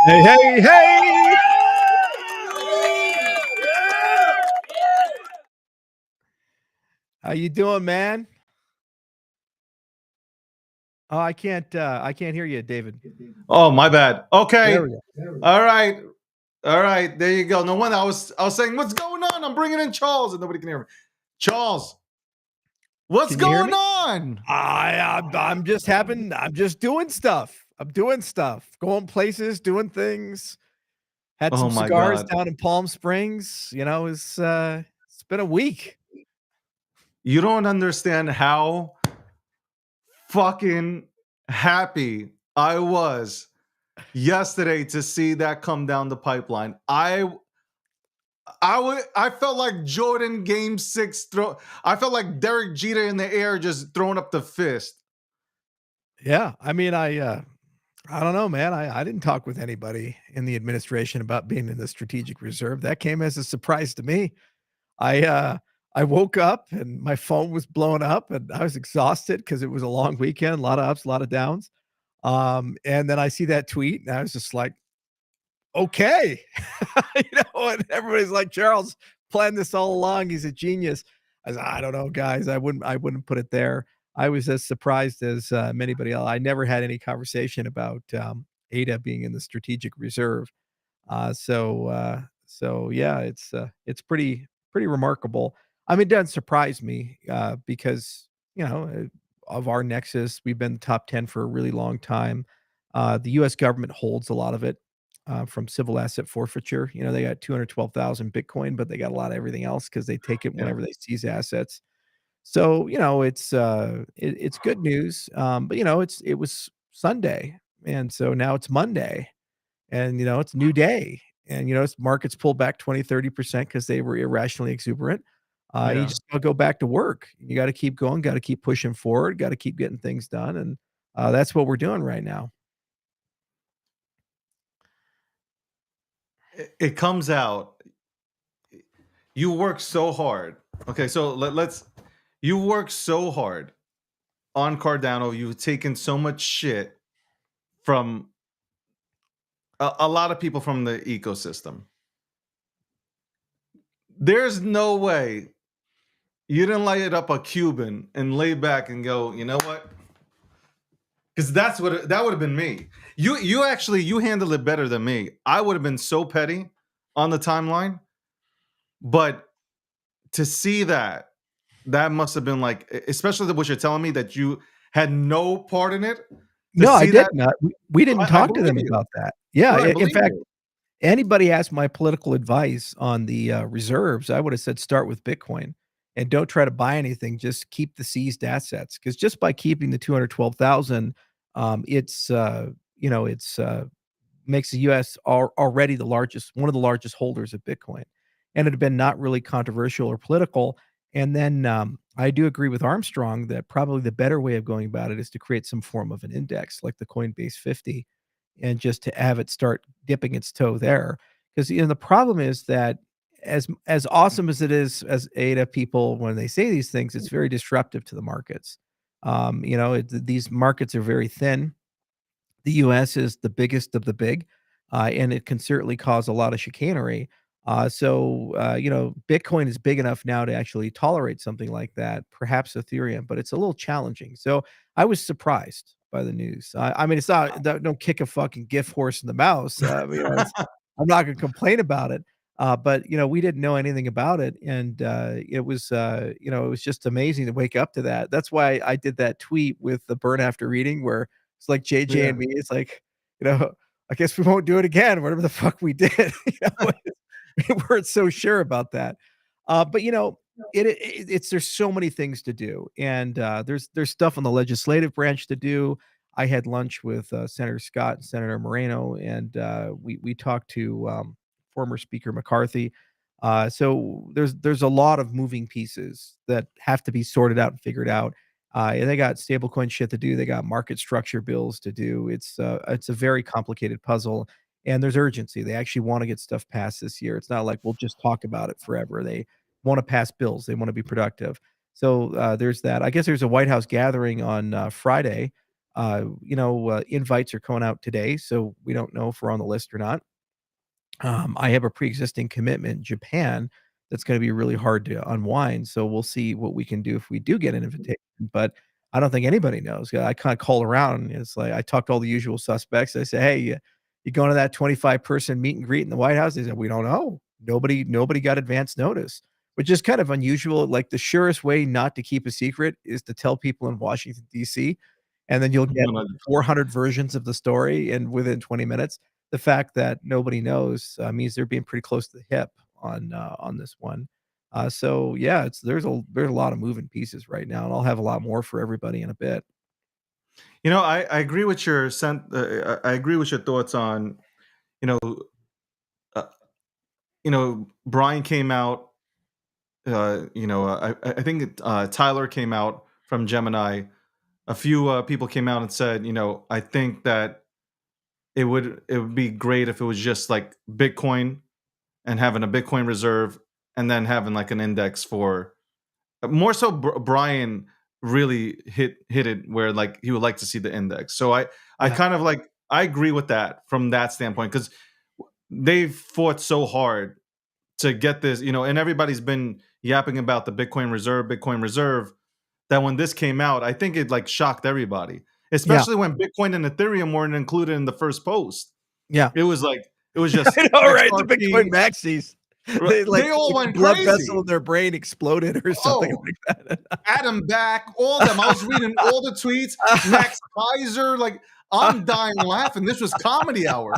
Hey, hey, hey! How you doing, man? Oh, I can't hear you, David. Oh, my bad. There we Okay. go. All right. All right. There you go. No wonder I was saying, what's going on? I'm bringing in Charles, and nobody can hear me. Charles, what's Can you hear going me? on? I'm just doing stuff. I'm doing stuff, going places, doing things. Had Oh some my cigars God. down in Palm Springs. It's been a week. You don't understand how fucking happy I was yesterday to see that come down the pipeline. I felt like Jordan game 6 I felt like Derek Jeter in the air just throwing up the fist. Yeah, I don't know, man. I didn't talk with anybody in the administration about being in the strategic reserve. That came as a surprise to me. I uh I woke up and my phone was blowing up and I was exhausted because it was a long weekend, a lot of ups, a lot of downs. And then I see that tweet and I was just like, okay. And everybody's like, Charles planned this all along. He's a genius. I said, I don't know, guys. I wouldn't put it there. I was as surprised as anybody else. I never had any conversation about Ada being in the strategic reserve. So yeah, it's pretty remarkable. I mean, it doesn't surprise me because of our nexus, we've been top 10 for a really long time. The U.S. government holds a lot of it from civil asset forfeiture. They got 212,000 Bitcoin, but they got a lot of everything else because they take it Yeah. whenever they seize assets. So it's good news. But it was Sunday, and so now it's Monday and it's a new day and markets pulled back 20-30% because they were irrationally exuberant. You Yeah. just gotta go back to work. You got to keep going, got to keep pushing forward, got to keep getting things done, and that's what we're doing right now. It comes out. You work so hard. Okay, so let's. You work so hard on Cardano. You've taken so much shit from a lot of people from the ecosystem. There's no way you didn't light up a Cuban and lay back and go, you know what? Because that would have been me. You handled it better than me. I would have been so petty on the timeline, but to see that must have been like, especially what you're telling me that you had no part in it. To No, I see that, didn't. We didn't I talk to believe them you. about that. Yeah, No, I in believe fact, you. anybody asked my political advice on the reserves, I would have said start with Bitcoin and don't try to buy anything. Just keep the seized assets because just by keeping the 212,000, it's makes the U.S. Already one of the largest holders of Bitcoin, and it had been not really controversial or political. And then I do agree with Armstrong that probably the better way of going about it is to create some form of an index like the Coinbase 50 and just to have it start dipping its toe there. Because the problem is that as awesome as it is as ADA people when they say these things, it's very disruptive to the markets. These markets are very thin. The US is the biggest of the big, and it can certainly cause a lot of chicanery. Bitcoin is big enough now to actually tolerate something like that, perhaps Ethereum, but it's a little challenging. So I was surprised by the news. I mean, it's not, don't kick a fucking gift horse in the mouth. I'm not going to complain about it. But we didn't know anything about it, and it was just amazing to wake up to that. That's why I did that tweet with the burn after reading, where it's like JJ Yeah. and me. It's like, you know, I guess we won't do it again, whatever the fuck we did. We weren't so sure about that. But it's there's so many things to do, and there's stuff on the legislative branch to do. I had lunch with Senator Scott and Senator Moreno, and we talked to former Speaker McCarthy. So there's a lot of moving pieces that have to be sorted out and figured out. And they got stablecoin shit to do. They got market structure bills to do. It's a very complicated puzzle, and there's urgency. They actually want to get stuff passed this year. It's not like we'll just talk about it forever. They want to pass bills. They want to be productive. So there's that. I guess there's a White House gathering on Friday. Invites are going out today, so we don't know if we're on the list or not. I have a pre-existing commitment in Japan that's gonna be really hard to unwind, so we'll see what we can do if we do get an invitation, but I don't think anybody knows. I kinda call around, and it's like I talk to all the usual suspects. I say, "Hey, you going to that 25-person meet and greet in the White House?" They said, "We don't know. Nobody got advance notice," which is kind of unusual. Like, the surest way not to keep a secret is to tell people in Washington, DC, and then you'll get 400 versions of the story and within 20 minutes. The fact that nobody knows, means they're being pretty close to the hip on this one. So yeah, there's a lot of moving pieces right now, and I'll have a lot more for everybody in a bit. I agree with your I agree with your thoughts on, you know, uh, Brian came out. I think Tyler came out from Gemini. A few people came out and said, I think that it would be great if it was just like Bitcoin and having a Bitcoin reserve and then having like an index for more so. Brian really hit it where like he would like to see the index. So I Yeah. kind of like I agree with that from that standpoint because they've fought so hard to get this, and everybody's been yapping about the Bitcoin Reserve, that when this came out, I think it like shocked everybody, Yeah. especially when Bitcoin and Ethereum weren't included in the first post. Yeah. It was like it was just I know, right? The Bitcoin XRP. maxis. They They all like the went blood vessel crazy. in their brain exploded or something Oh, like that. Adam back, all them. I was reading all the tweets. Max Kaiser, like I'm dying laughing. This was comedy hour.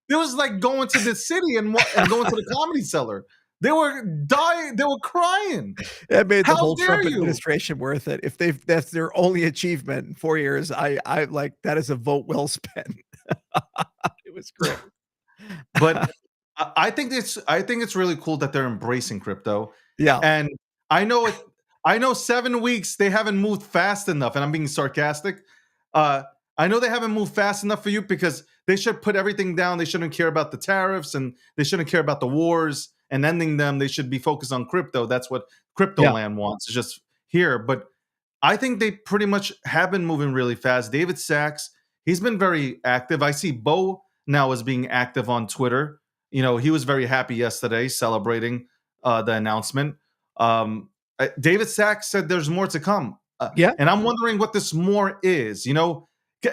It was like going to the city and going to the comedy cellar. They were dying. They were crying. That made the How whole dare Trump you? administration worth it. If that's their only achievement in 4 years, I like, that is a vote well spent. It was great. But I think it's really cool that they're embracing crypto. Yeah. And I know it I know 7 weeks they haven't moved fast enough, and I'm being sarcastic. Uh I know they haven't moved fast enough for you because they should put everything down. They shouldn't care about the tariffs and they shouldn't care about the wars and ending them. They should be focused on crypto. That's what crypto Yeah. land wants. It's just here. But I think they pretty much have been moving really fast. David Sachs, he's been very active. I see Bo now as being active on Twitter. He was very happy yesterday celebrating the announcement. David Sachs said there's more to come. Yeah. And I'm wondering what this more is.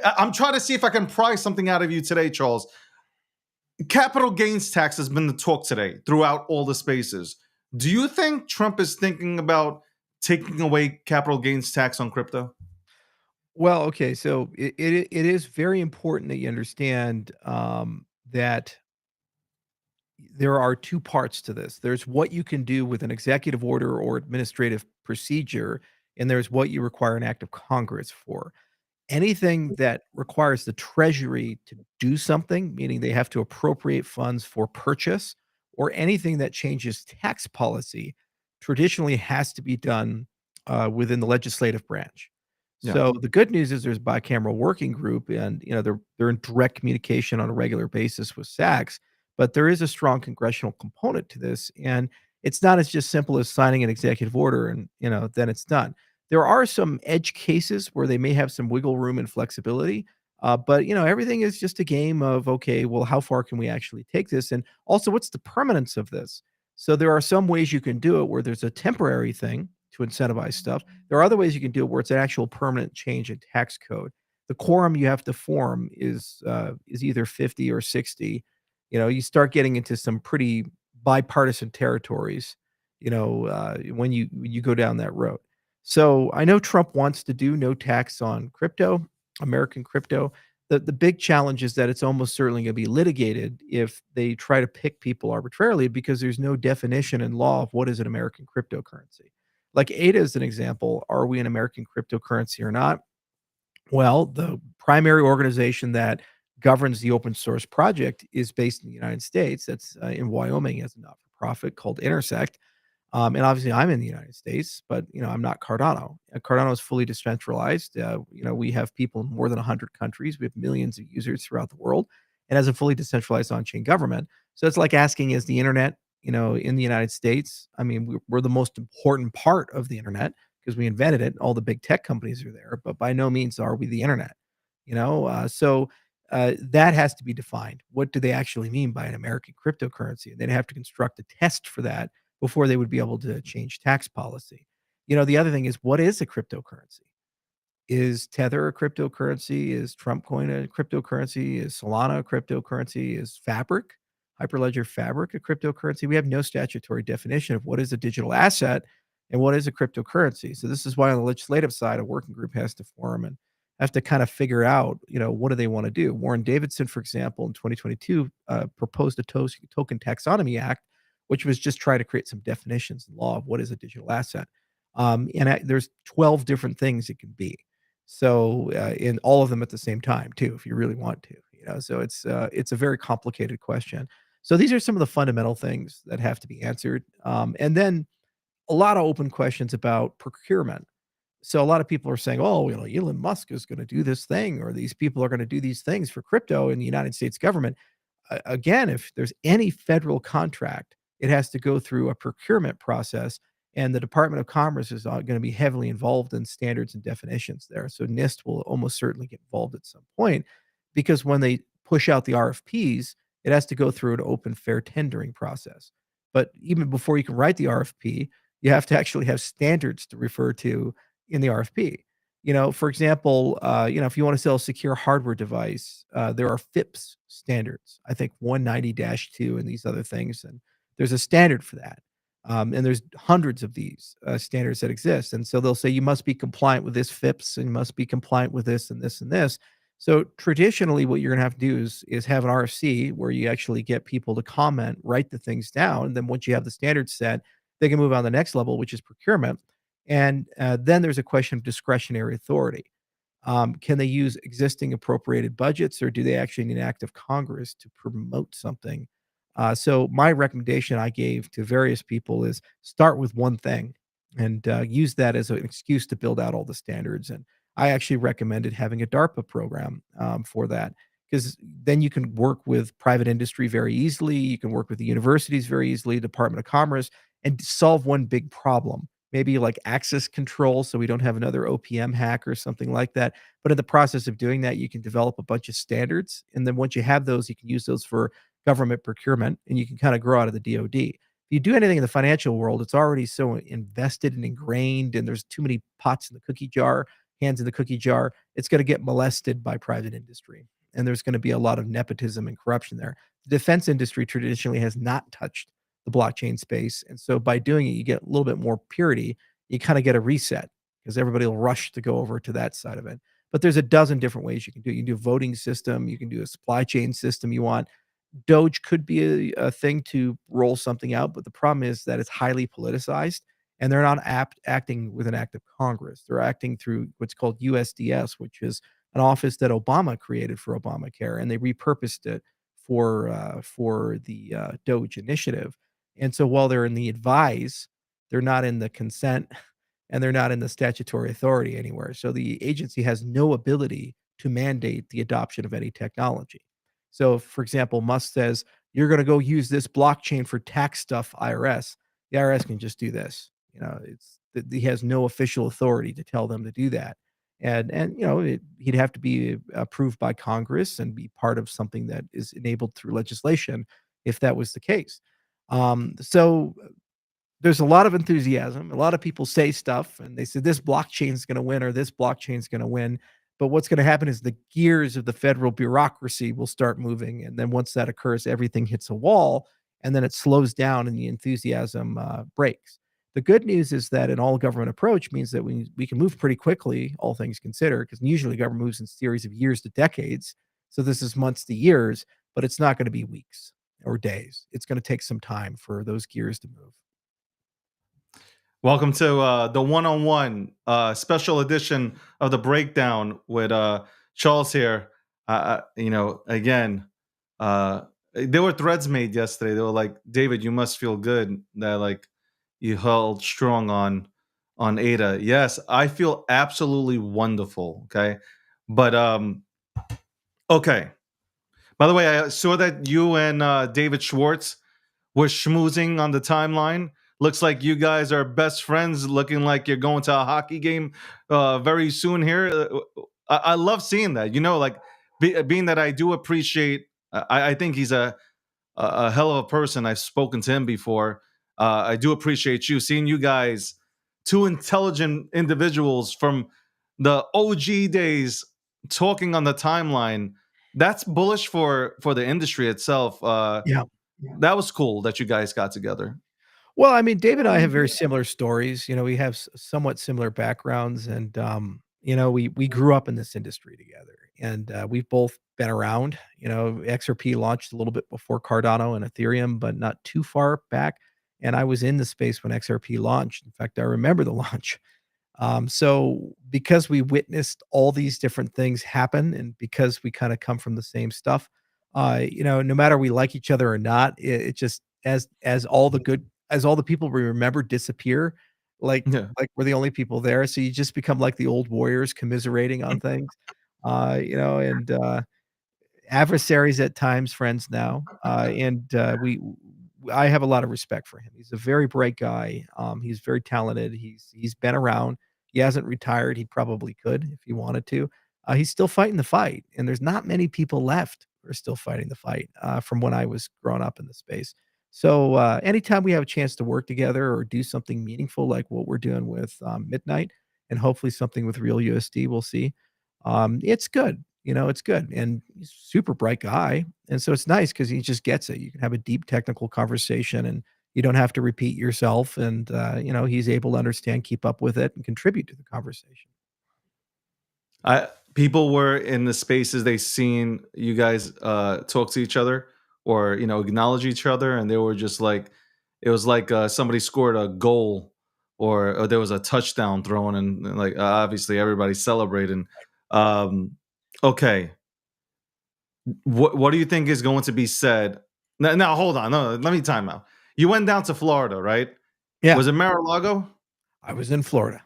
I'm trying to see if I can pry something out of you today, Charles. Capital gains tax has been the talk today throughout all the spaces. Do you think Trump is thinking about taking away capital gains tax on crypto? Well, okay, so it is very important that you understand, that there are 2 parts to this. There's what you can do with an executive order or administrative procedure, and there's what you require an act of Congress for. Anything that requires the Treasury to do something, meaning they have to appropriate funds for purchase, or anything that changes tax policy, traditionally has to be done within the legislative branch. Yeah. So the good news is there's a bicameral working group, and they're in direct communication on a regular basis with Sachs. But there is a strong congressional component to this, and it's not as just simple as signing an executive order and then it's done. There are some edge cases where they may have some wiggle room and flexibility, but everything is just a game of, okay, well, how far can we actually take this, and also what's the permanence of this? So there are some ways you can do it where there's a temporary thing to incentivize stuff. There are other ways you can do it where it's an actual permanent change in tax code. The quorum you have to form is either 50 or 60. You start getting into some pretty bipartisan territories. When you go down that road. So I know Trump wants to do no tax on crypto, American crypto. The big challenge is that it's almost certainly going to be litigated if they try to pick people arbitrarily because there's no definition in law of what is an American cryptocurrency. Like ADA is an example. Are we an American cryptocurrency or not? Well, the primary organization that governs the open source project is based in the United States. That's in Wyoming as a not for profit called Intersect. And obviously, I'm in the United States, but I'm not Cardano. Cardano is fully decentralized. We have people in more than 100 countries. We have millions of users throughout the world, and has a fully decentralized on-chain government. So it's like asking, is the internet, in the United States? I mean, we're the most important part of the internet because we invented it. All the big tech companies are there, but by no means are we the internet. that has to be defined. What do they actually mean by an American cryptocurrency? And they'd have to construct a test for that before they would be able to change tax policy. The other thing is, what is a cryptocurrency? Is Tether a cryptocurrency? Is Trump coin a cryptocurrency? Is Solana a cryptocurrency? Is Fabric, Hyperledger Fabric, a cryptocurrency? We have no statutory definition of what is a digital asset and what is a cryptocurrency. So this is why on the legislative side, a working group has to form and have to kind of figure out, what do they want to do? Warren Davidson, for example, in 2022, proposed a token taxonomy act, which was just trying to create some definitions in law of what is a digital asset. There's 12 different things it can be. So, in all of them at the same time too, if you really want to, so it's a very complicated question. So these are some of the fundamental things that have to be answered. And then a lot of open questions about procurement. So a lot of people are saying, "Oh, Elon Musk is gonna do this thing, or these people are gonna do these things for crypto in the United States government." Again, if there's any federal contract, it has to go through a procurement process, and the Department of Commerce is going to be heavily involved in standards and definitions there. So NIST will almost certainly get involved at some point because when they push out the RFPs, it has to go through an open, fair tendering process. But even before you can write the RFP, you have to actually have standards to refer to in the RFP. For example, if you want to sell a secure hardware device, there are FIPS standards. I think 190-2 and these other things, and there's a standard for that. And there's hundreds of these standards that exist, and so they'll say you must be compliant with this FIPS, and you must be compliant with this and this and this. So traditionally, what you're going to have to do is have an RFC where you actually get people to comment, write the things down, and then once you have the standards set, they can move on to the next level, which is procurement. And then there's a question of discretionary authority. Can they use existing appropriated budgets, or do they actually need an act of Congress to promote something? So my recommendation I gave to various people is start with one thing and use that as an excuse to build out all the standards. And I actually recommended having a DARPA program for that because then you can work with private industry very easily. You can work with the universities very easily, Department of Commerce, and solve one big problem. Maybe like access control, so we don't have another OPM hack or something like that. But in the process of doing that, you can develop a bunch of standards, and then once you have those, you can use those for government procurement, and you can kind of grow out of the DoD. If you do anything in the financial world, it's already so invested and ingrained, and there's too many pots in the cookie jar, hands in the cookie jar. It's going to get molested by private industry, and there's going to be a lot of nepotism and corruption there. The defense industry traditionally has not touched the blockchain space, and so by doing it, you get a little bit more purity. You kind of get a reset because everybody will rush to go over to that side of it. But there's a dozen different ways you can do it. You can do a voting system, you can do a supply chain system you want. Doge could be a thing to roll something out, but the problem is that it's highly politicized, and they're not acting with an act of Congress. They're acting through what's called USDS, which is an office that Obama created for Obamacare, and they repurposed it for the Doge initiative. And so while they're in the advise, they're not in the consent, and they're not in the statutory authority anywhere. So the agency has no ability to mandate the adoption of any technology. So, for example, Musk says, "You're gonna go use this blockchain for tax stuff, IRS." The IRS can just do this. It's that he has no official authority to tell them to do that. And he'd have to be approved by Congress and be part of something that is enabled through legislation if that was the case. So there's a lot of enthusiasm. A lot of people say stuff and they say this blockchain is going to win or this blockchain is going to win. But what's going to happen is the gears of the federal bureaucracy will start moving. And then once that occurs, everything hits a wall and then it slows down and the enthusiasm breaks. The good news is that an all government approach means that we can move pretty quickly, all things considered, because usually government moves in series of years to decades. So this is months to years, but it's not going to be weeks or days. It's going to take some time for those gears to move. Welcome to the one-on-one special edition of the breakdown with Charles here. Again, there were threads made yesterday. They were like, "David, you must feel good that like you held strong on Ada." Yes, I feel absolutely wonderful. Okay, but okay. By the way, I saw that you and David Schwartz were schmoozing on the timeline. Looks like you guys are best friends. Looking like you're going to a hockey game very soon here. I love seeing that. You know, like being that I do appreciate. I think he's a hell of a person. I've spoken to him before. I do appreciate you seeing you guys, two intelligent individuals from the OG days, talking on the timeline. That's bullish for the industry itself. Yeah. That was cool that you guys got together. Well, I mean, Dave and I have very similar stories. You know, we have somewhat similar backgrounds, and you know, we grew up in this industry together, and we've both been around. You know, XRP launched a little bit before Cardano and Ethereum, but not too far back. And I was in the space when XRP launched. In fact, I remember the launch. So because we witnessed all these different things happen, and because we kind of come from the same stuff, you know, no matter we like each other or not, it just as all the good as all the people we remember disappear, Yeah. like we're the only people there. So you just become like the old warriors commiserating on things, you know, and adversaries at times, friends now, and I have a lot of respect for him. He's a very bright guy. He's very talented. He's been around. He hasn't retired. He probably could if he wanted to. He's still fighting the fight, and there's not many people left who are still fighting the fight from when I was growing up in the space. So anytime we have a chance to work together or do something meaningful like what we're doing with Midnight, and hopefully something with Real USD, we'll see. It's good. You know, it's good, and he's a super bright guy, and so it's nice because he just gets it. You can have a deep technical conversation, and you don't have to repeat yourself, and, you know, he's able to understand, keep up with it, and contribute to the conversation. I People were in the spaces they seen you guys talk to each other or acknowledge each other, and they were just like it was like somebody scored a goal or there was a touchdown thrown, and like obviously everybody's celebrating. Um, okay, what do you think is going to be said? Now hold on, no, let me time out. You went down to Florida, right? Yeah, Was it Mar-a-Lago? I was in Florida.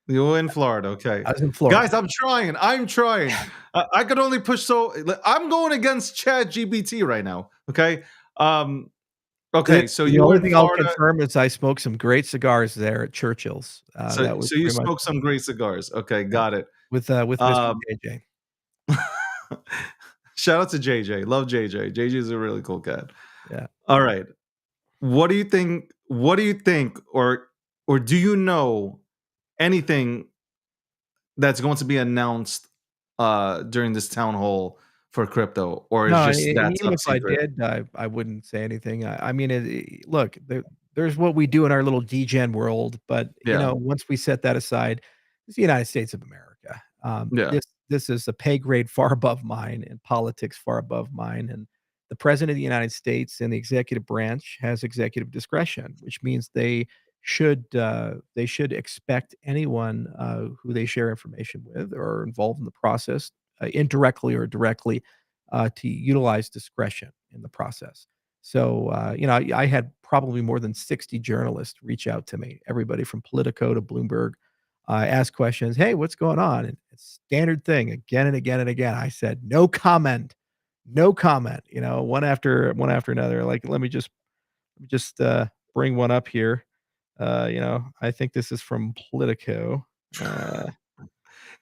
You were in Florida, okay. I was in Florida. Guys, I'm trying. I could only push so like, I'm going against Chad GBT right now, okay? Um, okay, so The you were only in thing I'll Florida, confirm is I smoked some great cigars there at Churchill's. so That was so you pretty much smoked some great cigars. Okay, yeah, got it. with Mr. Um, JJ. shout out to JJ. Love JJ. JJ is a really cool cat. Yeah. All right. What do you think or do you know anything that's going to be announced during this town hall for crypto, or is No, just that even top if I secret? did, I wouldn't say anything. I mean, look, there's what we do in our little degen world, but you Yeah, know, once we set that aside, it's the United States of America. yeah. This is a pay grade far above mine, and politics far above mine. And the president of the United States and the executive branch has executive discretion, which means they should expect anyone who they share information with or involved in the process, indirectly or directly, to utilize discretion in the process. So, you know, I had probably more than 60 journalists reach out to me, everybody from Politico to Bloomberg, ask questions. Hey, what's going on? And it's standard thing again and again and again. I said, no comment, no comment, you know, one after another. Like, let me just bring one up here. You know, I think this is from Politico. Uh,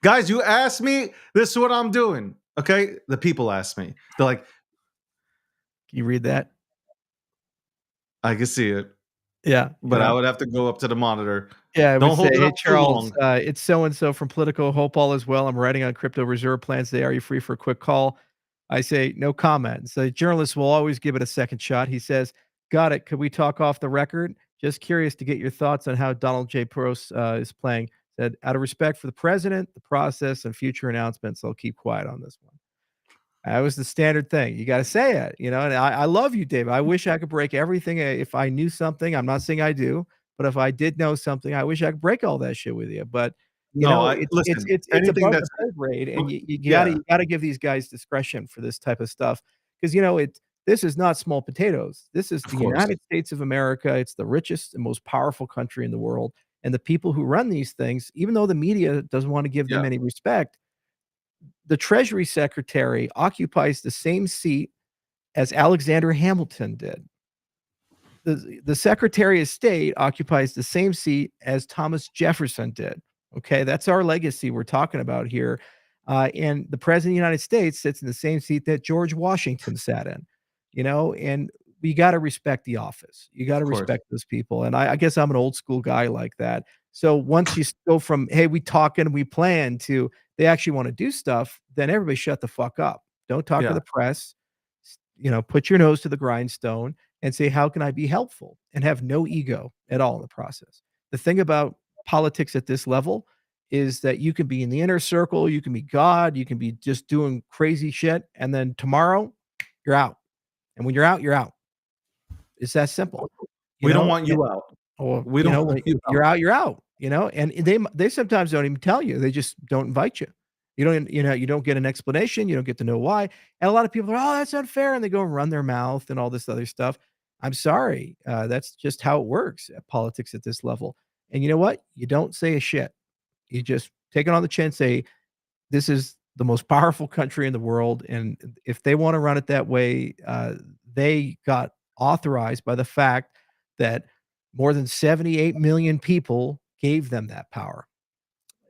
Guys, you asked me, this is what I'm doing. Okay. The people asked me. They're like, can you read that? I can see it, Yeah, you but I know. would have to go up to the monitor. Yeah, I would Don't say, hold it "Hey, up too Charles, long. it's so and so from Politico. Hope all is well. I'm writing on crypto reserve plans today. Are you free for a quick call?" I say, "No comment." So journalists will always give it a second shot. He says, "Got it. Could we talk off the record? Just curious to get your thoughts on how Donald J. Peros is playing." Said, "Out of respect for the president, the process, and future announcements, I'll keep quiet on this one." That was the standard thing. You gotta say it, you know, and I love you, Dave. I wish I could break everything, if I knew something. I'm not saying I do, but if I did know something, I wish I could break all that shit with you, but, you No, know, I listen, it's anything above the that's pay grade, and yeah, you gotta give these guys discretion for this type of stuff, because you know, this is not small potatoes. This is of the course. United States of America. It's the richest and most powerful country in the world, and the people who run these things, even though the media doesn't wanna give Yeah. them any respect, the Treasury Secretary occupies the same seat as Alexander Hamilton did. The Secretary of State occupies the same seat as Thomas Jefferson did. Okay, that's our legacy we're talking about here. And the president of the United States sits in the same seat that George Washington sat in, and we got to respect the office. You got Of to course. respect those people. And I guess I'm an old school guy like that. So once you go from, hey, we talk and we plan to they actually want to do stuff, then everybody shut the fuck up. Don't talk to Yeah. the press. Put your nose to the grindstone and say, how can I be helpful? And have no ego at all in the process. The thing about politics at this level is that you can be in the inner circle, you can be God, you can be just doing crazy shit, and then tomorrow you're out. And when you're out, you're out. It's that simple. You We don't know, want you out. or, We don't want when you you're out. out, you're out, and they sometimes don't even tell you. They just don't invite you. You don't get an explanation, you don't get to know why, and a lot of people are, "Oh, that's unfair," and they go and run their mouth and all this other stuff. I'm sorry, that's just how it works at politics at this level, and you know what? You don't say a shit. You just take it on the chin, say, "This is the most powerful country in the world, and if they wanna run it that way, they got authorized by the fact that more than 78,000,000 people gave them that power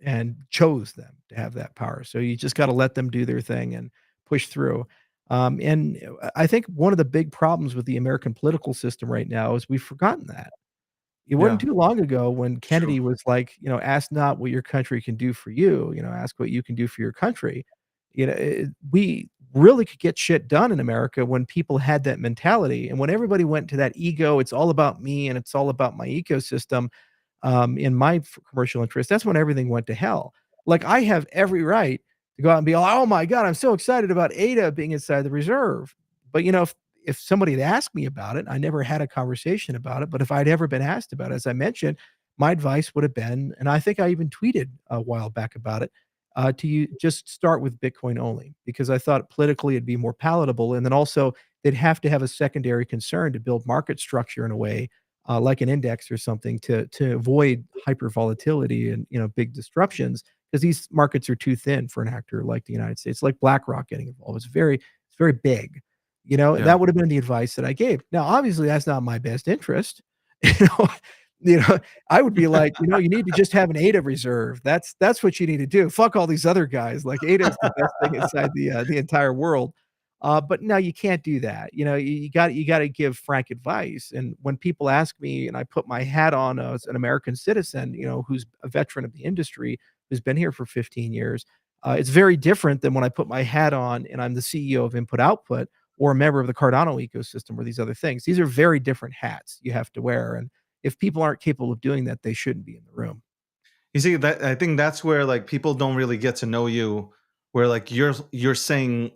and chose them to have that power. So you just gotta let them do their thing and push through. I think one of the big problems with the American political system right now is we've forgotten that. It wasn't Yeah. too long ago when It's true. Kennedy was like, "Ask not what your country can do for you, ask what you can do for your country." We really could get shit done in America when people had that mentality, and when everybody went to that ego, "It's all about me, and it's all about my ecosystem," in my commercial interest, that's when everything went to hell. Like, I have every right to go out and be like, "Oh my god, I'm so excited about Ada being inside the reserve." But, if somebody had asked me about it, I never had a conversation about it, but if I'd ever been asked about it, as I mentioned, my advice would have been, and I think I even tweeted a while back about it, to you just start with Bitcoin only, because I thought politically it'd be more palatable, and then also they'd have to have a secondary concern to build market structure in a way, like an index or something to avoid hyper volatility and, big disruptions, because these markets are too thin for an actor like the United States, like BlackRock getting involved. It's very big. Yeah. That would have been the advice that I gave. Now, obviously, that's not my best interest. You know, you know, I would be like, you need to just have an ADA reserve. That's what you need to do. Fuck all these other guys. Like ADA is the best thing inside the entire world. But no, you can't do that. You got to give frank advice. And when people ask me, and I put my hat on as an American citizen, who's a veteran of the industry, who's been here for 15 years, it's very different than when I put my hat on and I'm the CEO of Input Output or a member of the Cardano ecosystem or these other things. These are very different hats you have to wear. And if people aren't capable of doing that, they shouldn't be in the room. You see that I think that's where like people don't really get to know you, where like you're saying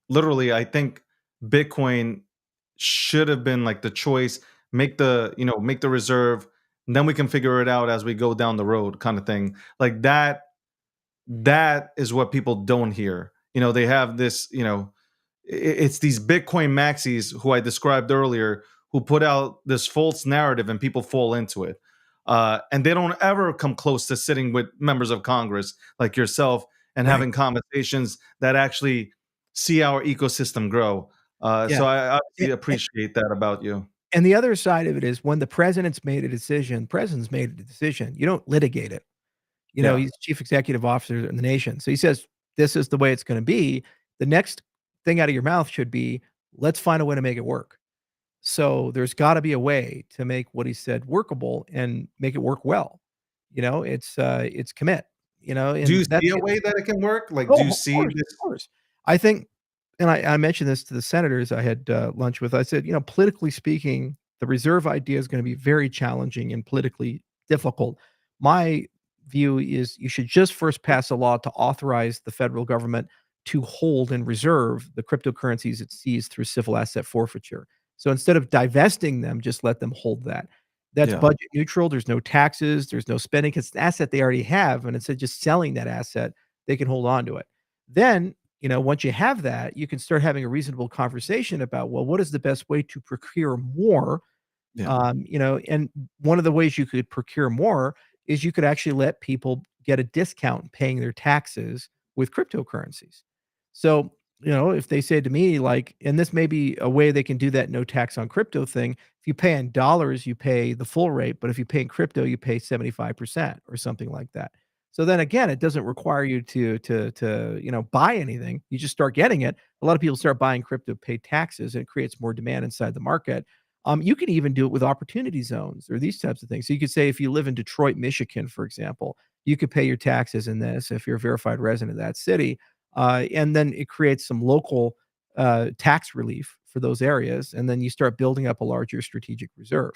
literally I think Bitcoin should have been like the choice, make the reserve, and then we can figure it out as we go down the road kind of thing. Like that is what people don't hear. They have this, it's these Bitcoin maxis who I described earlier who put out this false narrative and people fall into it. And they don't ever come close to sitting with members of Congress like yourself and Right. having conversations that actually see our ecosystem grow. Yeah. So I A- obviously a- appreciate that about you. And the other side of it is when the president's made a decision, you don't litigate it. Yeah. He's chief executive officer in the nation. So he says, this is the way it's going to be. The next thing out of your mouth should be, let's find a way to make it work. So there's got to be a way to make what he said workable and make it work well. It's commit, Do and you that's see a way that it can work? Like, do oh, you of see course, this? of course. I think and I mentioned this to the senators I had, lunch with. I said, "Politically speaking, the reserve idea is gonna be very challenging and politically difficult. My view is you should just first pass a law to authorize the federal government to hold and reserve the cryptocurrencies it seized through civil asset forfeiture. So instead of divesting them, just let them hold that. That's Yeah. budget neutral, there's no taxes, there's no spending 'cause it's an asset they already have, and instead of just selling that asset, they can hold on to it. Then, once you have that, you can start having a reasonable conversation about, well, what is the best way to procure more? Yeah. And one of the ways you could procure more is you could actually let people get a discount paying their taxes with cryptocurrencies. So, if they said to me, like, and this may be a way they can do that no tax on crypto thing. If you pay in dollars, you pay the full rate, but if you pay in crypto, you pay 75% or something like that. So then again, it doesn't require you to, buy anything. You just start getting it. A lot of people start buying crypto, pay taxes, and it creates more demand inside the market. You can even do it with opportunity zones or these types of things. So you could say if you live in Detroit, Michigan, for example, you could pay your taxes in this if you're a verified resident of that city, and then it creates some local tax relief for those areas, and then you start building up a larger strategic reserve.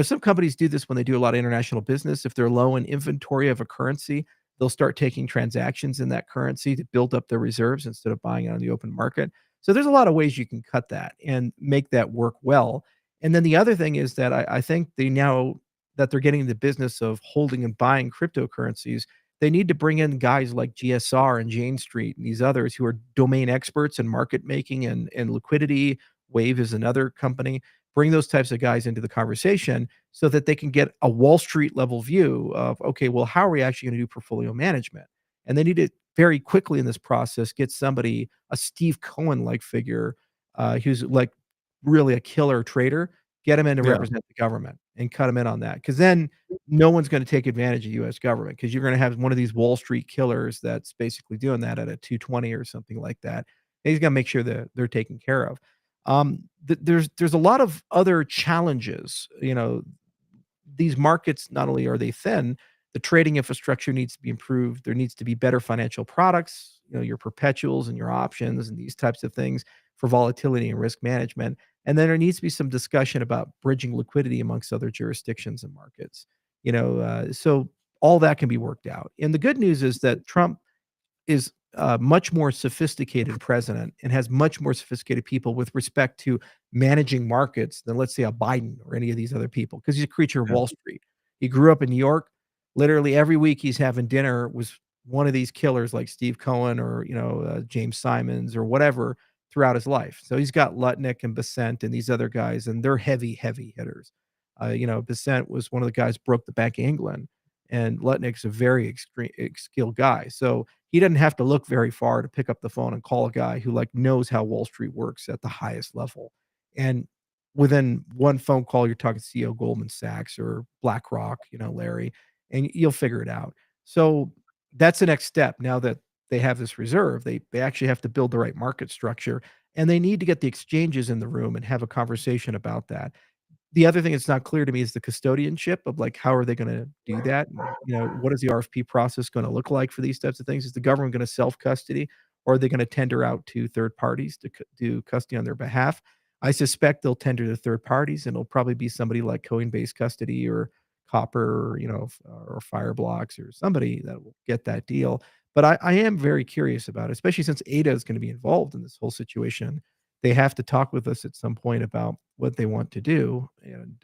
Some companies do this when they do a lot of international business. If they're low in inventory of a currency, they'll start taking transactions in that currency to build up their reserves instead of buying it on the open market. So there's a lot of ways you can cut that and make that work well. And then the other thing is that I think they now that they're getting in the business of holding and buying cryptocurrencies, they need to bring in guys like GSR and Jane Street and these others who are domain experts in market making and liquidity. Wave is another company. Bring those types of guys into the conversation so that they can get a Wall Street level view of, okay, well, how are we actually going to do portfolio management? And they need to very quickly in this process get somebody, a Steve Cohen like figure, who's like really a killer trader, get him in to Yeah. represent the government and cut him in on that. Because then no one's going to take advantage of US government because you're going to have one of these Wall Street killers that's basically doing that at a 220 or something like that. And he's got to make sure that they're taken care of. There's a lot of other challenges. These markets, not only are they thin, the trading infrastructure needs to be improved. There needs to be better financial products, your perpetuals and your options and these types of things for volatility and risk management. And then there needs to be some discussion about bridging liquidity amongst other jurisdictions and markets. So all that can be worked out. And the good news is that Trump is a much more sophisticated president and has much more sophisticated people with respect to managing markets than, let's say, a Biden or any of these other people, because he's a creature of Yeah. Wall Street. He grew up in New York. Literally every week he's having dinner with one of these killers like Steve Cohen or, James Simons or whatever throughout his life. So he's got Lutnick and Besant and these other guys, and they're heavy, heavy hitters. Besant was one of the guys broke the Bank of England, and Lutnick's a very skilled guy. So he doesn't have to look very far to pick up the phone and call a guy who, like, knows how Wall Street works at the highest level. And within one phone call, you're talking CEO Goldman Sachs or BlackRock, Larry, and you'll figure it out. So that's the next step. Now that they have this reserve, they actually have to build the right market structure, and they need to get the exchanges in the room and have a conversation about that. The other thing that's not clear to me is the custodianship of, like, how are they gonna do that? And, what is the RFP process gonna look like for these types of things? Is the government gonna self-custody, or are they gonna tender out to third parties to do custody on their behalf? I suspect they'll tender to third parties, and it'll probably be somebody like Coinbase Custody or Copper, or Fireblocks or somebody that will get that deal. But I am very curious about it, especially since Ada is gonna be involved in this whole situation. They have to talk with us at some point about what they want to do and,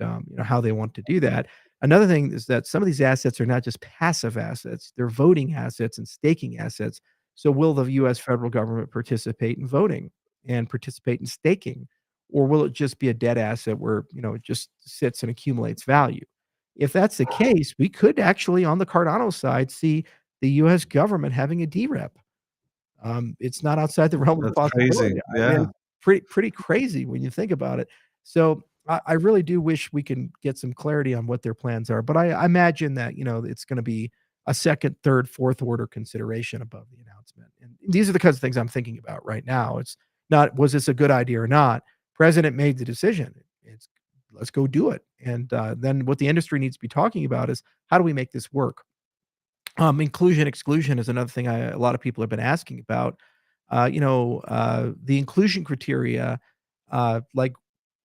how they want to do that. Another thing is that some of these assets are not just passive assets, they're voting assets and staking assets. So will the US federal government participate in voting and participate in staking? Or will it just be a dead asset where, it just sits and accumulates value? If that's the case, we could actually, on the Cardano side, see the US government having a DREP. It's not outside the realm of That's crazy. possibility. I mean, Yeah. it's pretty crazy when you think about it. So, I really do wish we can get some clarity on what their plans are, but I imagine that, it's gonna be a second, third, fourth order consideration above the announcement, and these are the kinds of things I'm thinking about right now. It's not, "Was this a good idea or not?" President made the decision. It's, "Let's go do it," and, then what the industry needs to be talking about is, "How do we make this work?" Inclusion exclusion is another thing a lot of people have been asking about. The inclusion criteria, like,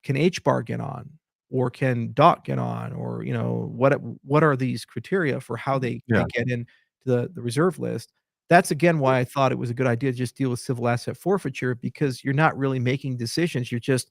can H bar get on, or can dot get on, or what are these criteria for how they Yeah. get into the reserve list? That's again why I thought it was a good idea to just deal with civil asset forfeiture, because you're not really making decisions. You're just,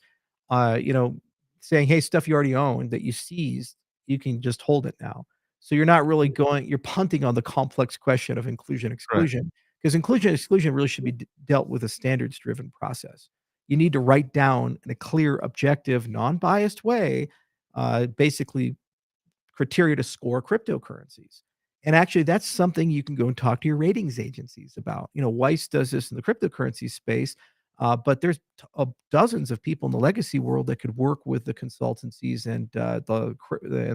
uh, you know, saying, hey, stuff you already own that you seized, you can just hold it now. So you're not really you're punting on the complex question of inclusion Right. exclusion, because inclusion exclusion really should be dealt with a standards driven process. You need to write down in a clear, objective, non-biased way, basically criteria to score cryptocurrencies. And actually, that's something you can go and talk to your ratings agencies about. Weiss does this in the cryptocurrency space. But there's dozens of people in the legacy world that could work with the consultancies and the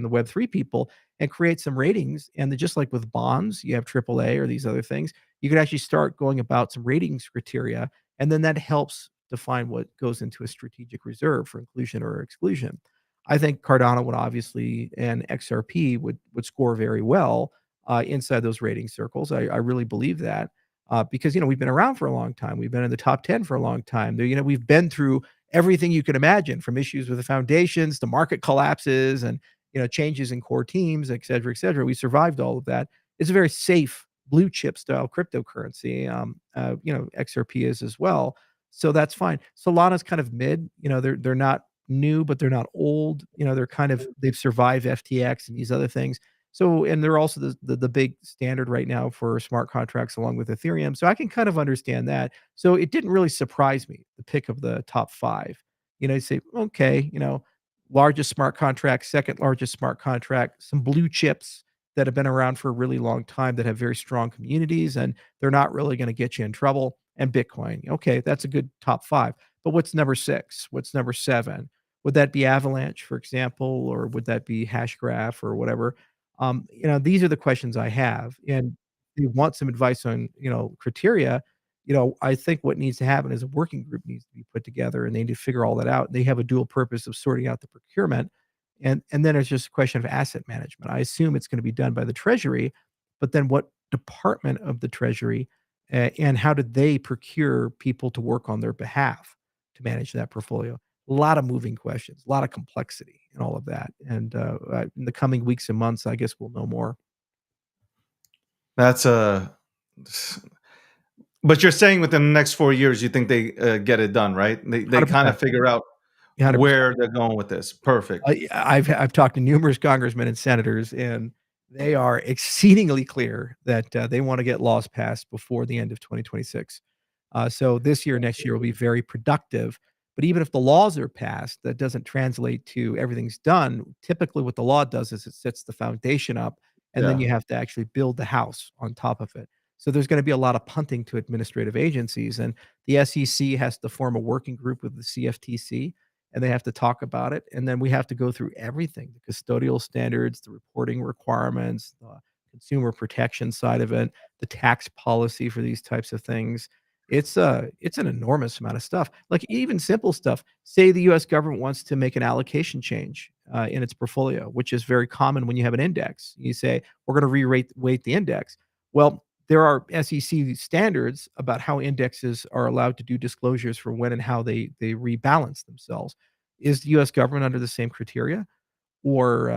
Web3 people and create some ratings. And just like with bonds, you have AAA or these other things, you could actually start going about some ratings criteria, and then that helps define what goes into a strategic reserve for inclusion or exclusion. I think Cardano would obviously and XRP would score very well inside those rating circles. I really believe that because we've been around for a long time. We've been in the top 10 for a long time. We've been through everything you can imagine, from issues with the foundations to market collapses and changes in core teams, et cetera, et cetera. We survived all of that. It's a very safe blue chip style cryptocurrency. XRP is as well, so that's fine. Solana's kind of mid. They're not new, but they're not old. They've survived FTX and these other things. So, and they're also the big standard right now for smart contracts along with Ethereum. So I can kind of understand that. So it didn't really surprise me, the pick of the top 5. You say, okay, largest smart contract, second largest smart contract, some blue chips that have been around for a really long time that have very strong communities and they're not really going to get you in trouble. And Bitcoin. Okay, that's a good top 5. But what's number 6? What's number 7? Would that be Avalanche, for example, or would that be Hashgraph or whatever? These are the questions I have, and you want some advice on, criteria. I think what needs to happen is a working group needs to be put together, and they need to figure all that out. They have a dual purpose of sorting out the procurement, and then it's just a question of asset management. I assume it's going to be done by the Treasury, but then what department of the Treasury, and how did they procure people to work on their behalf to manage that portfolio? A lot of moving questions, a lot of complexity and all of that. And in the coming weeks and months, I guess we'll know more. That's a. But you're saying within the next 4 years, you think they get it done, right? They kind 100%. of figure out 100%. where they're going with this. Perfect. I've talked to numerous congressmen and senators, and they are exceedingly clear that they want to get laws passed before the end of 2026. So this year, next year will be very productive. But even if the laws are passed, that doesn't translate to everything's done. Typically, what the law does is it sets the foundation up, and then Yeah. you have to actually build the house on top of it. So there's going to be a lot of punting to administrative agencies, and the SEC has to form a working group with the CFTC, and they have to talk about it. And then we have to go through everything: the custodial standards, the reporting requirements, the consumer protection side of it, the tax policy for these types of things. It's an enormous amount of stuff. Like even simple stuff. Say the US government wants to make an allocation change in its portfolio, which is very common when you have an index. You say, we're going to re-rate weight the index. Well, there are SEC standards about how indexes are allowed to do disclosures for when and how they rebalance themselves. Is the US government under the same criteria? Or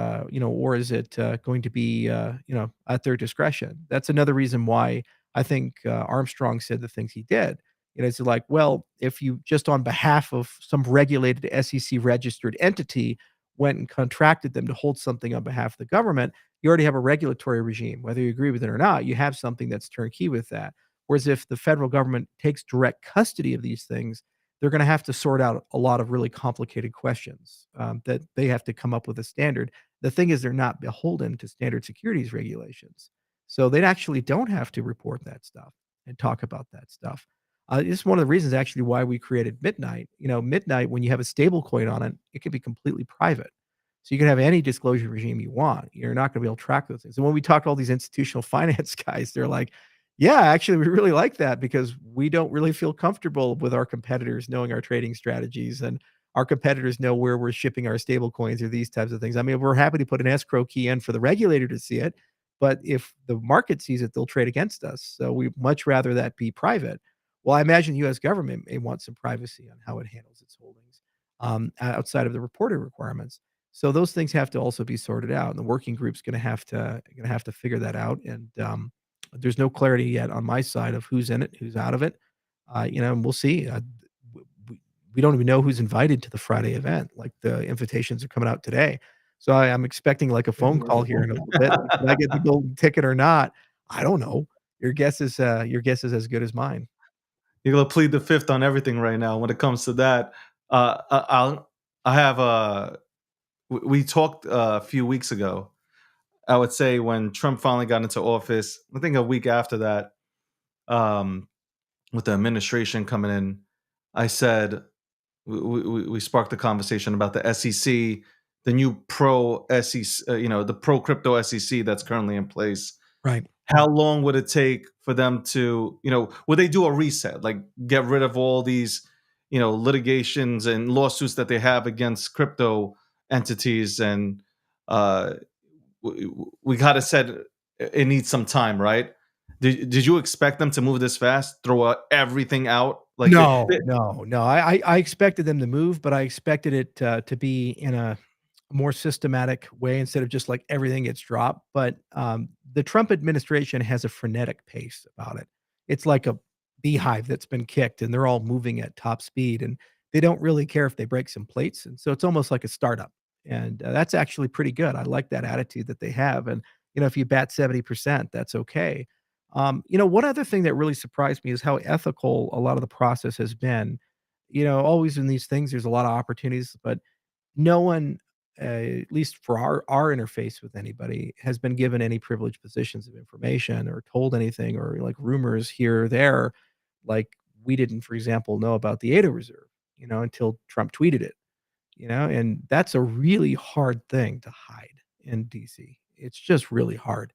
is it going to be at their discretion? That's another reason why I think Armstrong said the things he did. It's like, well, if you just on behalf of some regulated SEC registered entity went and contracted them to hold something on behalf of the government, you already have a regulatory regime. Whether you agree with it or not, you have something that's turnkey with that. Whereas if the federal government takes direct custody of these things, they're going to have to sort out a lot of really complicated questions that they have to come up with a standard. The thing is, they're not beholden to standard securities regulations. So they actually don't have to report that stuff and talk about that stuff. It's one of the reasons actually why we created Midnight. Midnight, when you have a stable coin on it, it can be completely private. So you can have any disclosure regime you want. You're not going to be able to track those things. And when we talk to all these institutional finance guys, they're like, yeah, actually, we really like that because we don't really feel comfortable with our competitors knowing our trading strategies, and our competitors know where we're shipping our stable coins or these types of things. I mean, we're happy to put an escrow key in for the regulator to see it, but if the market sees it, they'll trade against us. So we much rather that be private. Well, I imagine the U.S. government may want some privacy on how it handles its holdings outside of the reporting requirements. So those things have to also be sorted out, and the working group's going to have to figure that out. And there's no clarity yet on my side of who's in it, who's out of it. And we'll see. We don't even know who's invited to the Friday event. Like the invitations are coming out today, so I'm expecting like a phone call here in a little bit. Like, did I get the golden ticket or not? I don't know. Your guess is as good as mine. You're gonna plead the fifth on everything right now when it comes to that. I have we talked a few weeks ago. I would say when Trump finally got into office, I think a week after that, um, with the administration coming in, I said we sparked the conversation about the SEC, the new pro SEC, the pro crypto SEC that's currently in place. Right. How long would it take for them to, would they do a reset, like get rid of all these, litigations and lawsuits that they have against crypto entities? And uh, we kind of said it needs some time, right? Did you expect them to move this fast, throw everything out? Like No, no, no. I expected them to move, but I expected it to be in a more systematic way instead of just like everything gets dropped. But the Trump administration has a frenetic pace about it. It's like a beehive that's been kicked, and they're all moving at top speed, and they don't really care if they break some plates. And so it's almost like a startup, and that's actually pretty good. I like that attitude that they have. And if you bat 70%, that's okay. One other thing that really surprised me is how ethical a lot of the process has been. Always in these things, there's a lot of opportunities, but no one, at least for our interface with anybody, has been given any privileged positions of information or told anything or like rumors here or there. Like we didn't, for example, know about the ADA reserve, until Trump tweeted it, and that's a really hard thing to hide in DC. It's just really hard.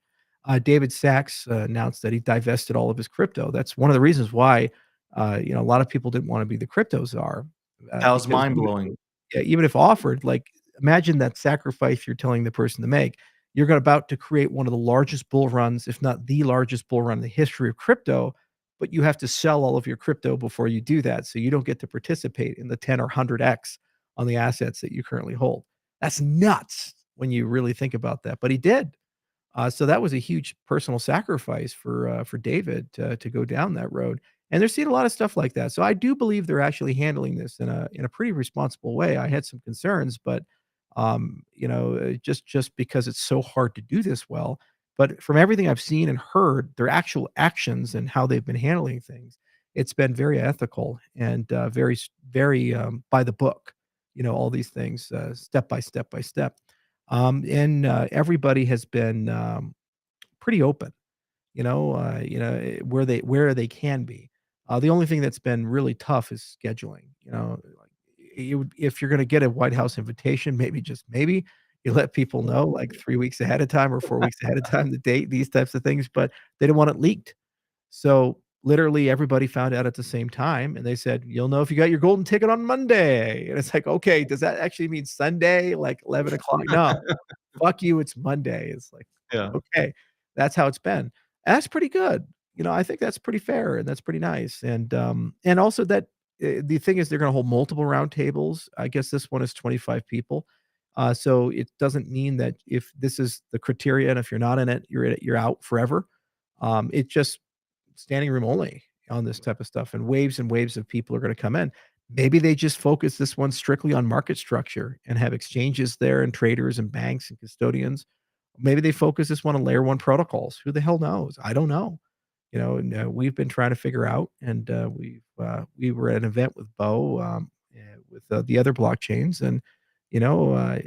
David Sachs announced that he divested all of his crypto. That's one of the reasons why, a lot of people didn't want to be the crypto czar, that was because mind blowing. yeah, even if offered, like, imagine that sacrifice you're telling the person to make. You're about to create one of the largest bull runs, if not the largest bull run in the history of crypto, but you have to sell all of your crypto before you do that, so you don't get to participate in the 10 or 100x on the assets that you currently hold. That's nuts when you really think about that, but he did. So that was a huge personal sacrifice for David to go down that road, and they're seeing a lot of stuff like that. So I do believe they're actually handling this in a pretty responsible way. I had some concerns, but just because it's so hard to do this well. But from everything I've seen and heard, their actual actions and how they've been handling things, it's been very ethical and very by the book. All these things step by step by step. And everybody has been pretty open, where they can be. The only thing that's been really tough is scheduling. Like if you're going to get a White House invitation, maybe just maybe you let people know like 3 weeks ahead of time or 4 weeks ahead of time the date, these types of things, but they don't want it leaked. So literally everybody found out at the same time and they said, "You'll know if you got your golden ticket on Monday." And it's like, okay, does that actually mean Sunday, like 11 o'clock? No, fuck you, it's Monday. It's like, Yeah. okay, that's how it's been. And that's pretty good. I think that's pretty fair and that's pretty nice. And also that the thing is they're gonna hold multiple roundtables. I guess this one is 25 people. So it doesn't mean that if this is the criteria and if you're not in it, you're out forever. It just standing room only on this type of stuff, and waves of people are gonna come in. Maybe they just focus this one strictly on market structure and have exchanges there and traders and banks and custodians. Maybe they focus this one on layer 1 protocols. Who the hell knows? I don't know. And, we've been trying to figure out, and, we were at an event with Bo, with, the other blockchains, and, you know, uh,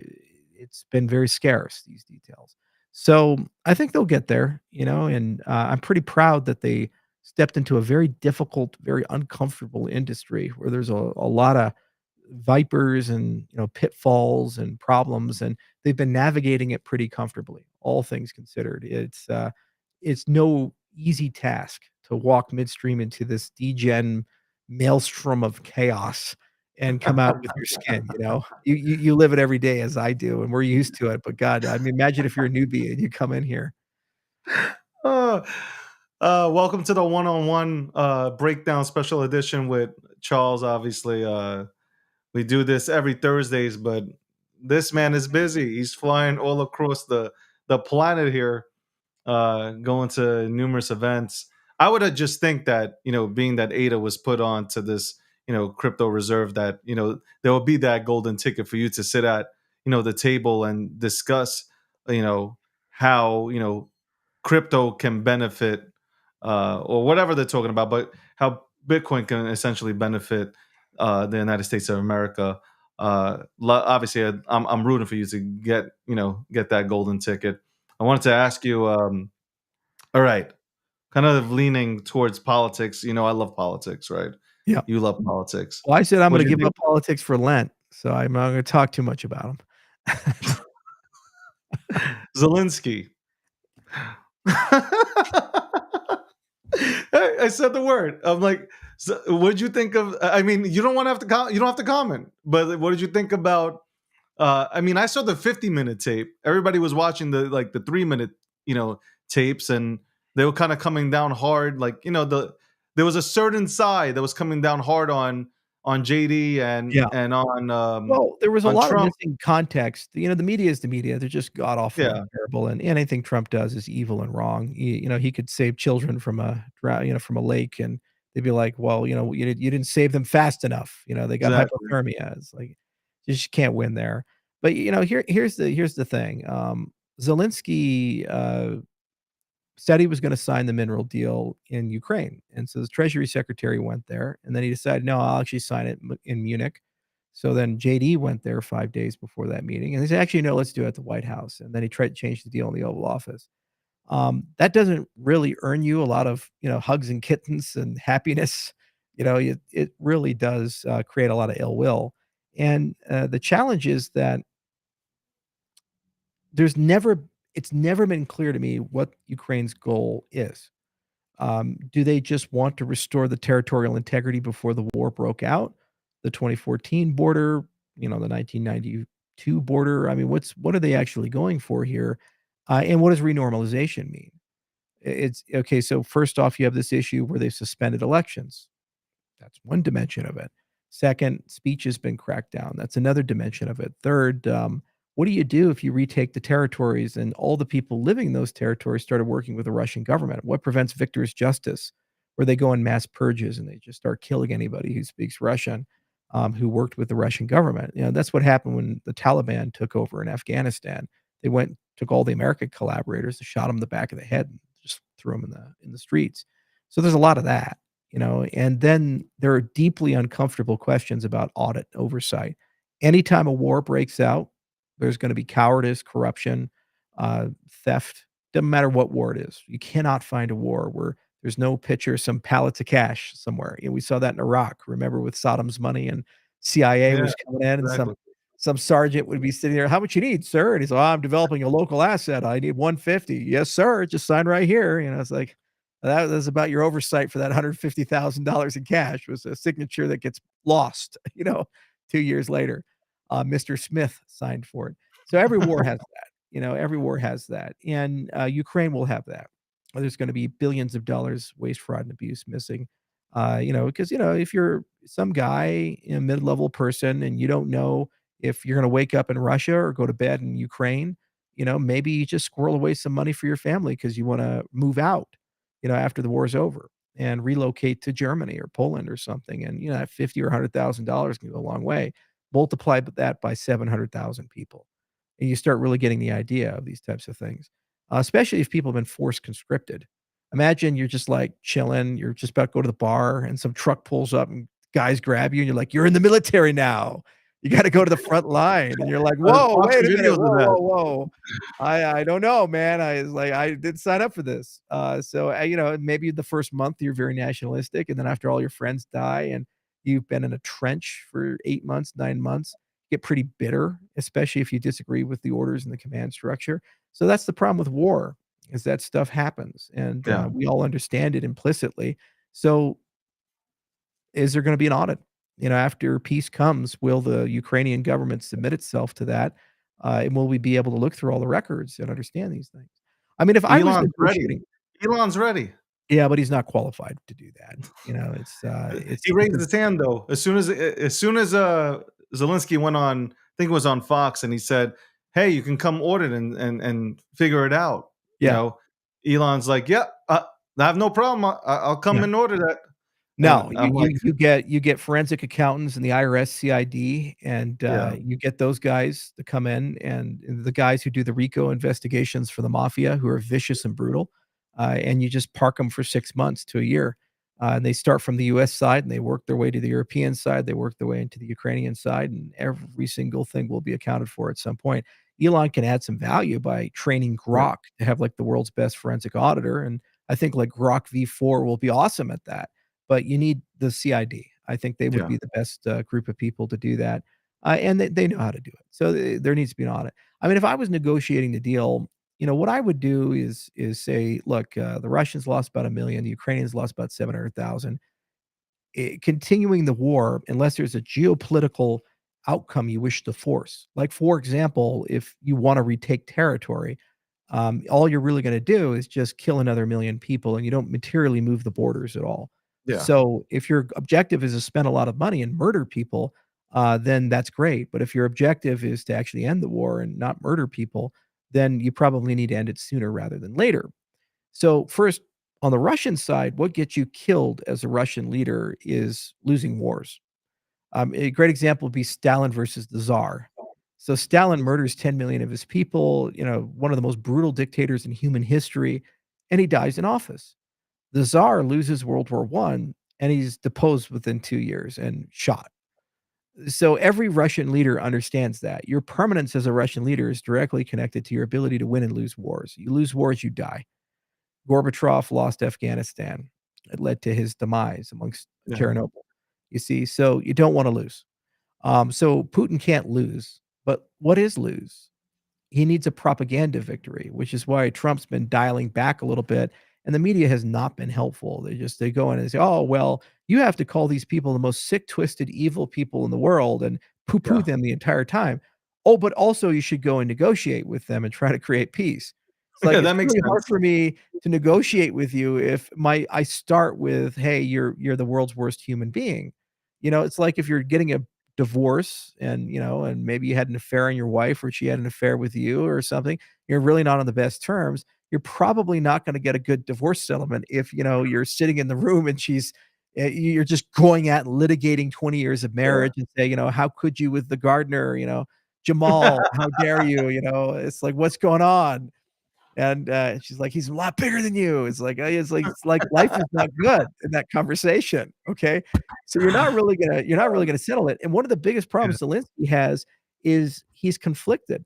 it's been very scarce, these details. So, I think they'll get there, and, I'm pretty proud that they stepped into a very difficult, very uncomfortable industry where there's a lotta vipers and, pitfalls and problems, and they've been navigating it pretty comfortably, all things considered. It's no easy task to walk midstream into this degen maelstrom of chaos and come out with your skin, you know? You live it every day as I do, and we're used to it, but god, I mean, imagine if you're a newbie and you come in here. Uh, welcome to the one-on-one breakdown special edition with Charles. Obviously, we do this every Thursdays, but this man is busy. He's flying all across the planet here, going to numerous events. I would have just think that, being that ADA was put on to this, crypto reserve, that, there will be that golden ticket for you to sit at, the table and discuss, how, crypto can benefit, or whatever they're talking about, but how Bitcoin can essentially benefit the United States of America. Obviously, I'm rooting for you to get that golden ticket. I wanted to ask you, all right, kind of leaning towards politics. I love politics, right? Yeah. You love politics. Well, I said I'm What gonna do you give think? up politics for Lent, so I'm not gonna talk too much about him. Zelensky. I said the word. I'm like, so what'd you think of? I mean, you don't want to have to. You don't have to comment. But what did you think about? I mean, I saw the 50-minute tape. Everybody was watching the 3-minute, tapes, and they were kind of coming down hard. Like, there was a certain side that was coming down hard on JD and Yeah. Well, there was a on lot of Trump. missing context. The media is the media. They're just god awfully Yeah, terrible, and anything Trump does is evil and wrong. He could save children from from a lake, and they'd be like, "Well, you didn't save them fast enough. They got exactly. hypothermia." It's like, you just can't win there. But, here's the thing. Zelensky, said he was gonna sign the mineral deal in Ukraine, and so the Treasury Secretary went there, and then he decided, "No, I'll actually sign it in Munich." So then JD went there 5 days before that meeting, and he said, "Actually, no, let's do it at the White House," and then he tried to change the deal in the Oval Office. That doesn't really earn you a lot of, hugs and kittens and happiness. It really does, create a lot of ill will, and, the challenge is that there's never it's never been clear to me what Ukraine's goal is. Do they just want to restore the territorial integrity before the war broke out? The 2014 border, the 1992 border? I mean, what are they actually going for here? And what does renormalization mean? It's okay. So first off, you have this issue where they suspended elections. That's one dimension of it. Second, speech has been cracked down. That's another dimension of it. Third, what do you do if you retake the territories and all the people living in those territories started working with the Russian government? What prevents victor's justice, where they go in mass purges and they just start killing anybody who speaks Russian, who worked with the Russian government? That's what happened when the Taliban took over in Afghanistan. They went, took all the American collaborators, shot them in the back of the head, and just threw them in the streets. So there's a lot of that. And then there are deeply uncomfortable questions about audit oversight. Anytime a war breaks out, there's gonna be cowardice, corruption, theft, doesn't matter what war it is. You cannot find a war where there's no picture, some pallets of cash somewhere. We saw that in Iraq, remember, with Saddam's money, and CIA Yeah, was coming in, and some exactly. some sergeant would be sitting there, "How much you need, sir?" And he's like, "Oh, I'm developing a local asset. I need 150." "Yes, sir. Just sign right here." It's like, that was about your oversight for that $150,000 in cash, was a signature that gets lost, 2 years later. Mr. Smith signed for it. So every war has that, every war has that, and, Ukraine will have that. There's gonna be billions of dollars waste, fraud, and abuse missing, because, if you're some guy, mid-level person, and you don't know if you're gonna wake up in Russia or go to bed in Ukraine, maybe you just squirrel away some money for your family because you wanna move out, after the war is over, and relocate to Germany or Poland or something, and, that 50 or $100,000 can go a long way. Multiply that by 700,000 people, and you start really getting the idea of these types of things, especially if people have been forced conscripted. Imagine you're just, like, chilling, you're just about to go to the bar, and some truck pulls up, and guys grab you, and you're like, "You're in the military now. You gotta go to the front line," and you're like, I was "Whoa, wait watching a minute. videos of Whoa, that. whoa, whoa. I don't know, man." I was like, "I didn't sign up for this." So, maybe the first month you're very nationalistic, and then after all your friends die and you've been in a trench for 8 months, 9 months, get pretty bitter, especially if you disagree with the orders and the command structure. So that's the problem with war, is that stuff happens, and, Yeah. we all understand it implicitly. So is there gonna be an audit? After peace comes, will the Ukrainian government submit itself to that? And will we be able to look through all the records and understand these things? I mean, if I was Elon's ready. negotiating. Elon's ready. Yeah, but he's not qualified to do that. It's He raised because. his hand though. As soon as Zelensky went on, I think it was on Fox, and he said, "Hey, you can come audit and figure it out." You Yeah, know, Elon's like, "Yeah, I have no problem. I'll come yeah. and order that." And No, you I'm like, you you get you get forensic accountants and the IRS CID, and, "Yeah, you get those guys to come in, and the guys who do the RICO investigations for the mafia, who are vicious and brutal, and you just park them for 6 months to a year. And they start from the US side, and they work their way to the European side, they work their way into the Ukrainian side, and every single thing will be accounted for at some point. Elon can add some value by training right, Grok to have, like, the world's best forensic auditor, and I think, like, Grok V4 will be awesome at that, but you need the CID. I think they would Yeah. be the best, group of people to do that, and they know how to do it. So, there needs to be an audit. I mean, if I was negotiating the deal, what I would do is say, "Look, the Russians lost about 1,000,000, the Ukrainians lost about 700,000. Continuing the war, unless there's a geopolitical outcome you wish to force. Like, for example, if you wanna retake territory, all you're really gonna do is just kill another 1,000,000 people, and you don't materially move the borders at all. Yeah. So, if your objective is to spend a lot of money and murder people, then that's great, but if your objective is to actually end the war and not murder people, then you probably need to end it sooner rather than later. So, first, on the Russian side, what gets you killed as a Russian leader is losing wars. A great example would be Stalin versus the Tsar. So, Stalin murders 10,000,000 of his people, one of the most brutal dictators in human history, and he dies in office. The Tsar loses World War I, and he's deposed within 2 years and shot. So, every Russian leader understands that. Your permanence as a Russian leader is directly connected to your ability to win and lose wars. You lose wars, you die. Gorbachev lost Afghanistan. It led to his demise amongst Yeah. Chernobyl. You see, so you don't wanna lose. So Putin can't lose, but what is lose? He needs a propaganda victory, which is why Trump's been dialing back a little bit, and the media has not been helpful. They go in and say, "Oh, well, you have to call these people the most sick, twisted, evil people in the world and poo-poo Yeah. them the entire time. Oh, but also you should go and negotiate with them and try to create peace." It's like, Yeah, it's that makes really hard sense. for me to negotiate with you if my I start with, "Hey, you're the world's worst human being." It's like if you're getting a divorce and maybe you had an affair on your wife or she had an affair with you or something, you're really not on the best terms, you're probably not gonna get a good divorce settlement if, you're sitting in the room and you're just going at and litigating 20 years of Yeah. marriage and say, "How could you with the gardener?" "Jamal, how dare you?" It's like, "What's going on?" And, she's like, "He's a lot bigger than you." It's like life is not good in that conversation, okay? So you're not really gonna settle it, and one of the biggest Yeah. problems Zelensky has is he's conflicted.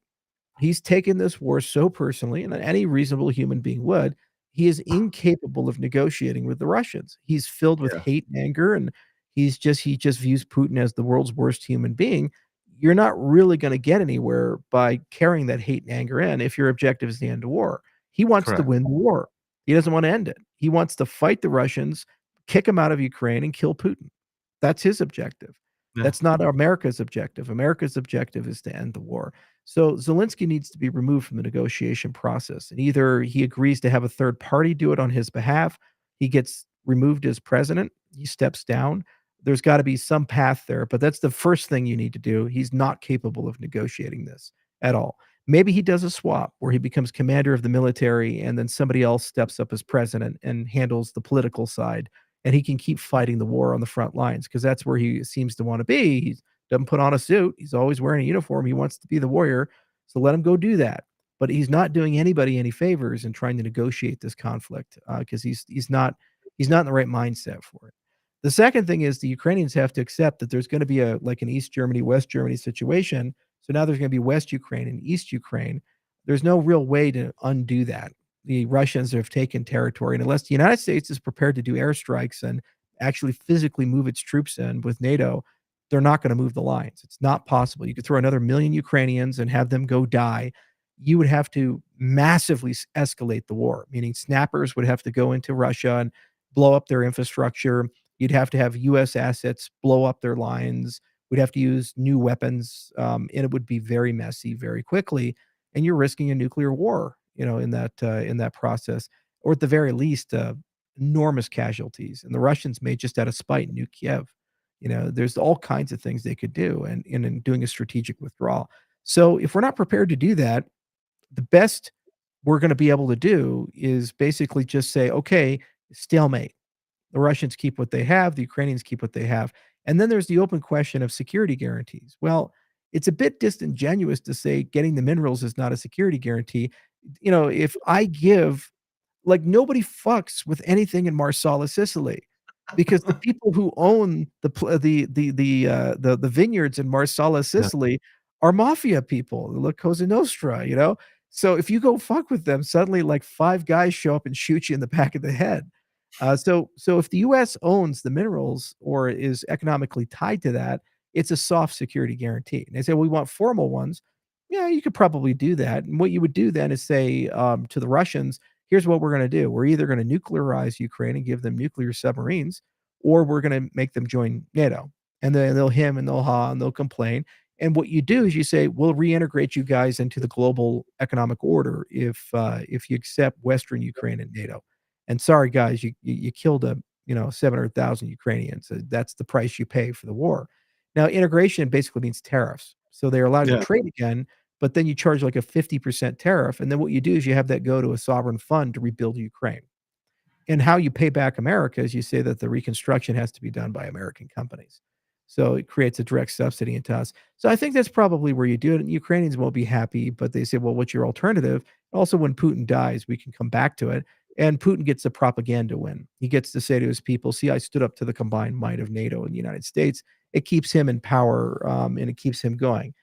He's taken this war so personally, and any reasonable human being would. He is incapable of negotiating with the Russians. He's filled with Yeah. hate and anger, and he just views Putin as the world's worst human being. You're not really gonna get anywhere by carrying that hate and anger in if your objective is the end of war. He wants to Correct. win the war. He doesn't wanna end it. He wants to fight the Russians, kick them out of Ukraine, and kill Putin. That's his objective. Yeah. That's not America's objective. America's objective is to end the war. So Zelensky needs to be removed from the negotiation process, and either he agrees to have a third party do it on his behalf, he gets removed as president, he steps down. There's gotta be some path there, but that's the first thing you need to do. He's not capable of negotiating this at all. Maybe he does a swap where he becomes commander of the military and then somebody else steps up as president and handles the political side, and he can keep fighting the war on the front lines because that's where he seems to wanna be. He doesn't put on a suit. He's always wearing a uniform. He wants to be the warrior. So let him go do that. But he's not doing anybody any favors in trying to negotiate this conflict because he's not in the right mindset for it. The second thing is the Ukrainians have to accept that there's going to be like an East Germany, West Germany situation. So now there's going to be West Ukraine and East Ukraine. There's no real way to undo that. The Russians have taken territory, and unless the United States is prepared to do airstrikes and actually physically move its troops in with NATO, they're not gonna move the lines. It's not possible. You could throw another 1,000,000 Ukrainians and have them go die. You would have to massively escalate the war, meaning snappers would have to go into Russia and blow up their infrastructure. You'd have to have US assets blow up their lines. We'd have to use new weapons, and it would be very messy very quickly, and you're risking a nuclear war, in that process, or at the very least, enormous casualties, and the Russians may just out of spite nuke Kiev. There's all kinds of things they could do and in doing a strategic withdrawal. So if we're not prepared to do that, the best we're gonna be able to do is basically just say, "Okay, stalemate." The Russians keep what they have, the Ukrainians keep what they have. And then there's the open question of security guarantees. Well, it's a bit disingenuous to say getting the minerals is not a security guarantee. If I give like, nobody fucks with anything in Marsala, Sicily, because the people who own the vineyards in Marsala, Yeah. Sicily are mafia people, the La Cosa Nostra. So if you go fuck with them, suddenly, like, 5 guys show up and shoot you in the back of the head. So if the US owns the minerals or is economically tied to that, it's a soft security guarantee. And they say, "We want formal ones." Yeah, you could probably do that. And what you would do then is say, to the Russians, "Here's what we're gonna do. We're either gonna nuclearize Ukraine and give them nuclear submarines, or we're gonna make them join NATO." And then they'll hem and they'll haw and they'll complain. And what you do is you say, "We'll reintegrate you guys into the global economic order if you accept Western Ukraine and NATO. And sorry, guys, you killed 700,000 Ukrainians. That's the price you pay for the war." Now, integration basically means tariffs. So they're allowed to Yeah, trade again, but then you charge like a 50% tariff. And then what you do is you have that go to a sovereign fund to rebuild Ukraine. And how you pay back America is you say that the reconstruction has to be done by American companies. So it creates a direct subsidy into us. So I think that's probably where you do it. And Ukrainians won't be happy, but they say, well, what's your alternative? Also, when Putin dies, we can come back to it. And Putin gets a propaganda win. He gets to say to his people, see, I stood up to the combined might of NATO and the United States. It keeps him in power and it keeps him going.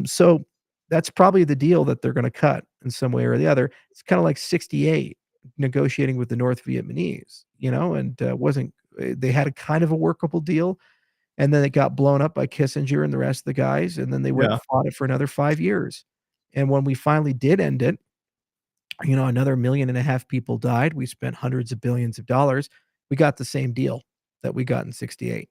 So that's probably the deal that they're going to cut in some way or the other. It's kind of like 68 negotiating with the North Vietnamese, and wasn't they had a kind of a workable deal, and then it got blown up by Kissinger and the rest of the guys, and then they went yeah. and fought it for another 5 years. And when we finally did end it, another 1.5 million people died. We spent hundreds of billions of dollars. We got the same deal that we got in 68.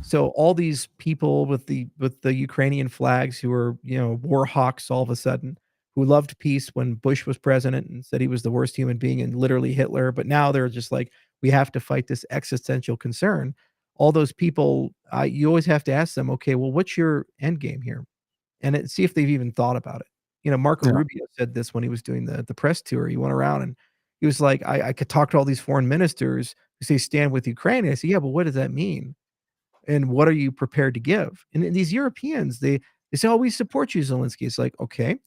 So all these people with the Ukrainian flags who were, war hawks all of a sudden, who loved peace when Bush was president and said he was the worst human being and literally Hitler, but now they're just like, we have to fight this existential concern. All those people, you always have to ask them, okay, well, what's your end game here? And see if they've even thought about it. Marco Yeah. Rubio said this when he was doing the press tour. He went around and he was like, I could talk to all these foreign ministers who say stand with Ukraine. And I said, yeah, but what does that mean? And what are you prepared to give? And then these Europeans, they say, "Oh, we support you, Zelensky." It's like, okay,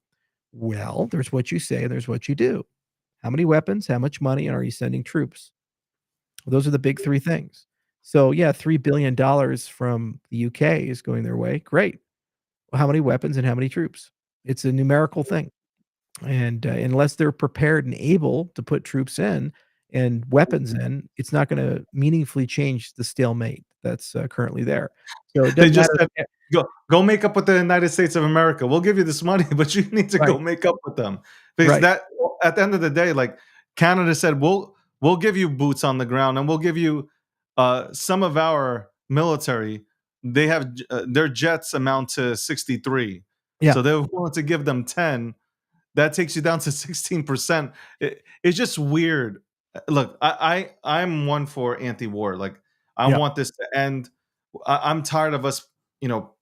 well, there's what you say and there's what you do. How many weapons? How much money? And are you sending troops? Those are the big three things. So yeah, $3 billion from the UK is going their way. Great. Well, how many weapons and how many troops? It's a numerical thing. And unless they're prepared and able to put troops in and weapons in, it's not going to meaningfully change the stalemate that's currently there. So it They doesn't just matter. said, "Go make up with the United States of America. We'll give you this money, but you need to go Right, make up with them." Because right. that at the end of the day, like, Canada said, "We'll give you boots on the ground, and we'll give you, some of our military." They have their jets amount to 63, Yeah, so they're willing to give them 10. That takes you down to 16%. It's just weird. Look, I'm one for anti-war. Like, I yeah. want this to end. I'm tired of us,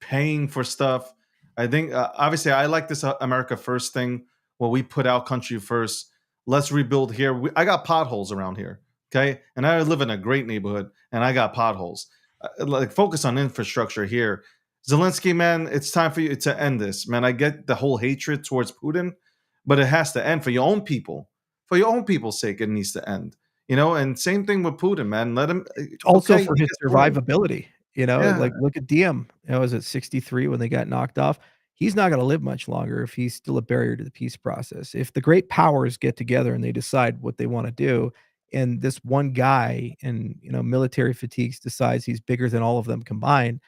paying for stuff. I think obviously I like this America First thing where we put our country first. Let's rebuild here. I got potholes around here, okay, and I live in a great neighborhood, and I got potholes. Like, focus on infrastructure here. Zelensky, man, it's time for you to end this, man. I get the whole hatred towards Putin, but it has to end for your own people. For your own people's sake, it needs to end. And same thing with Putin, man. Let him. Also Okay, for he his gets away. survivability, Yeah, like, look at Diem, was it 63 when they got knocked off? He's not gonna live much longer if he's still a barrier to the peace process. If the great powers get together and they decide what they wanna do, and this one guy in, military fatigues decides he's bigger than all of them combined,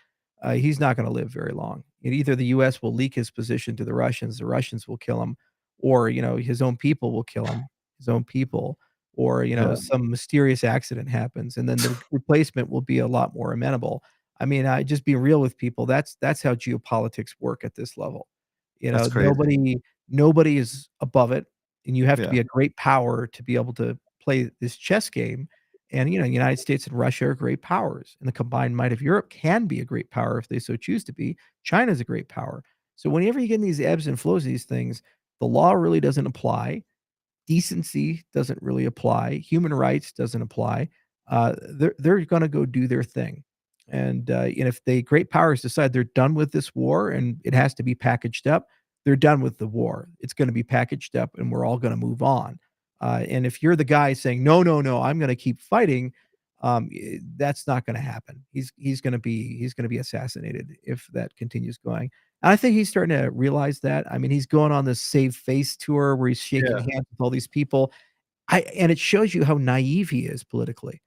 he's not gonna live very long. And either the US will leak his position to the Russians will kill him, or, his own people will kill him, his own people, or yeah, some mysterious accident happens and then the replacement will be a lot more amenable. I mean, I just be real with people. That's how geopolitics work at this level. that's crazy. Nobody is above it, and you have to Yeah, be a great power to be able to play this chess game. And the United States and Russia are great powers, and the combined might of Europe can be a great power if they so choose to be. China's a great power. So whenever you get in these ebbs and flows of these things, the law really doesn't apply. Decency doesn't really apply, human rights doesn't apply. They're gonna go do their thing, and if the great powers decide they're done with this war and it has to be packaged up, they're done with the war. It's gonna be packaged up, and we're all gonna move on. And if you're the guy saying, "No, no, no, I'm gonna keep fighting," that's not gonna happen. He's gonna be assassinated if that continues going. I think he's starting to realize that. I mean, he's going on this save face tour where he's shaking yeah. hands with all these people. I and it shows you how naive he is politically.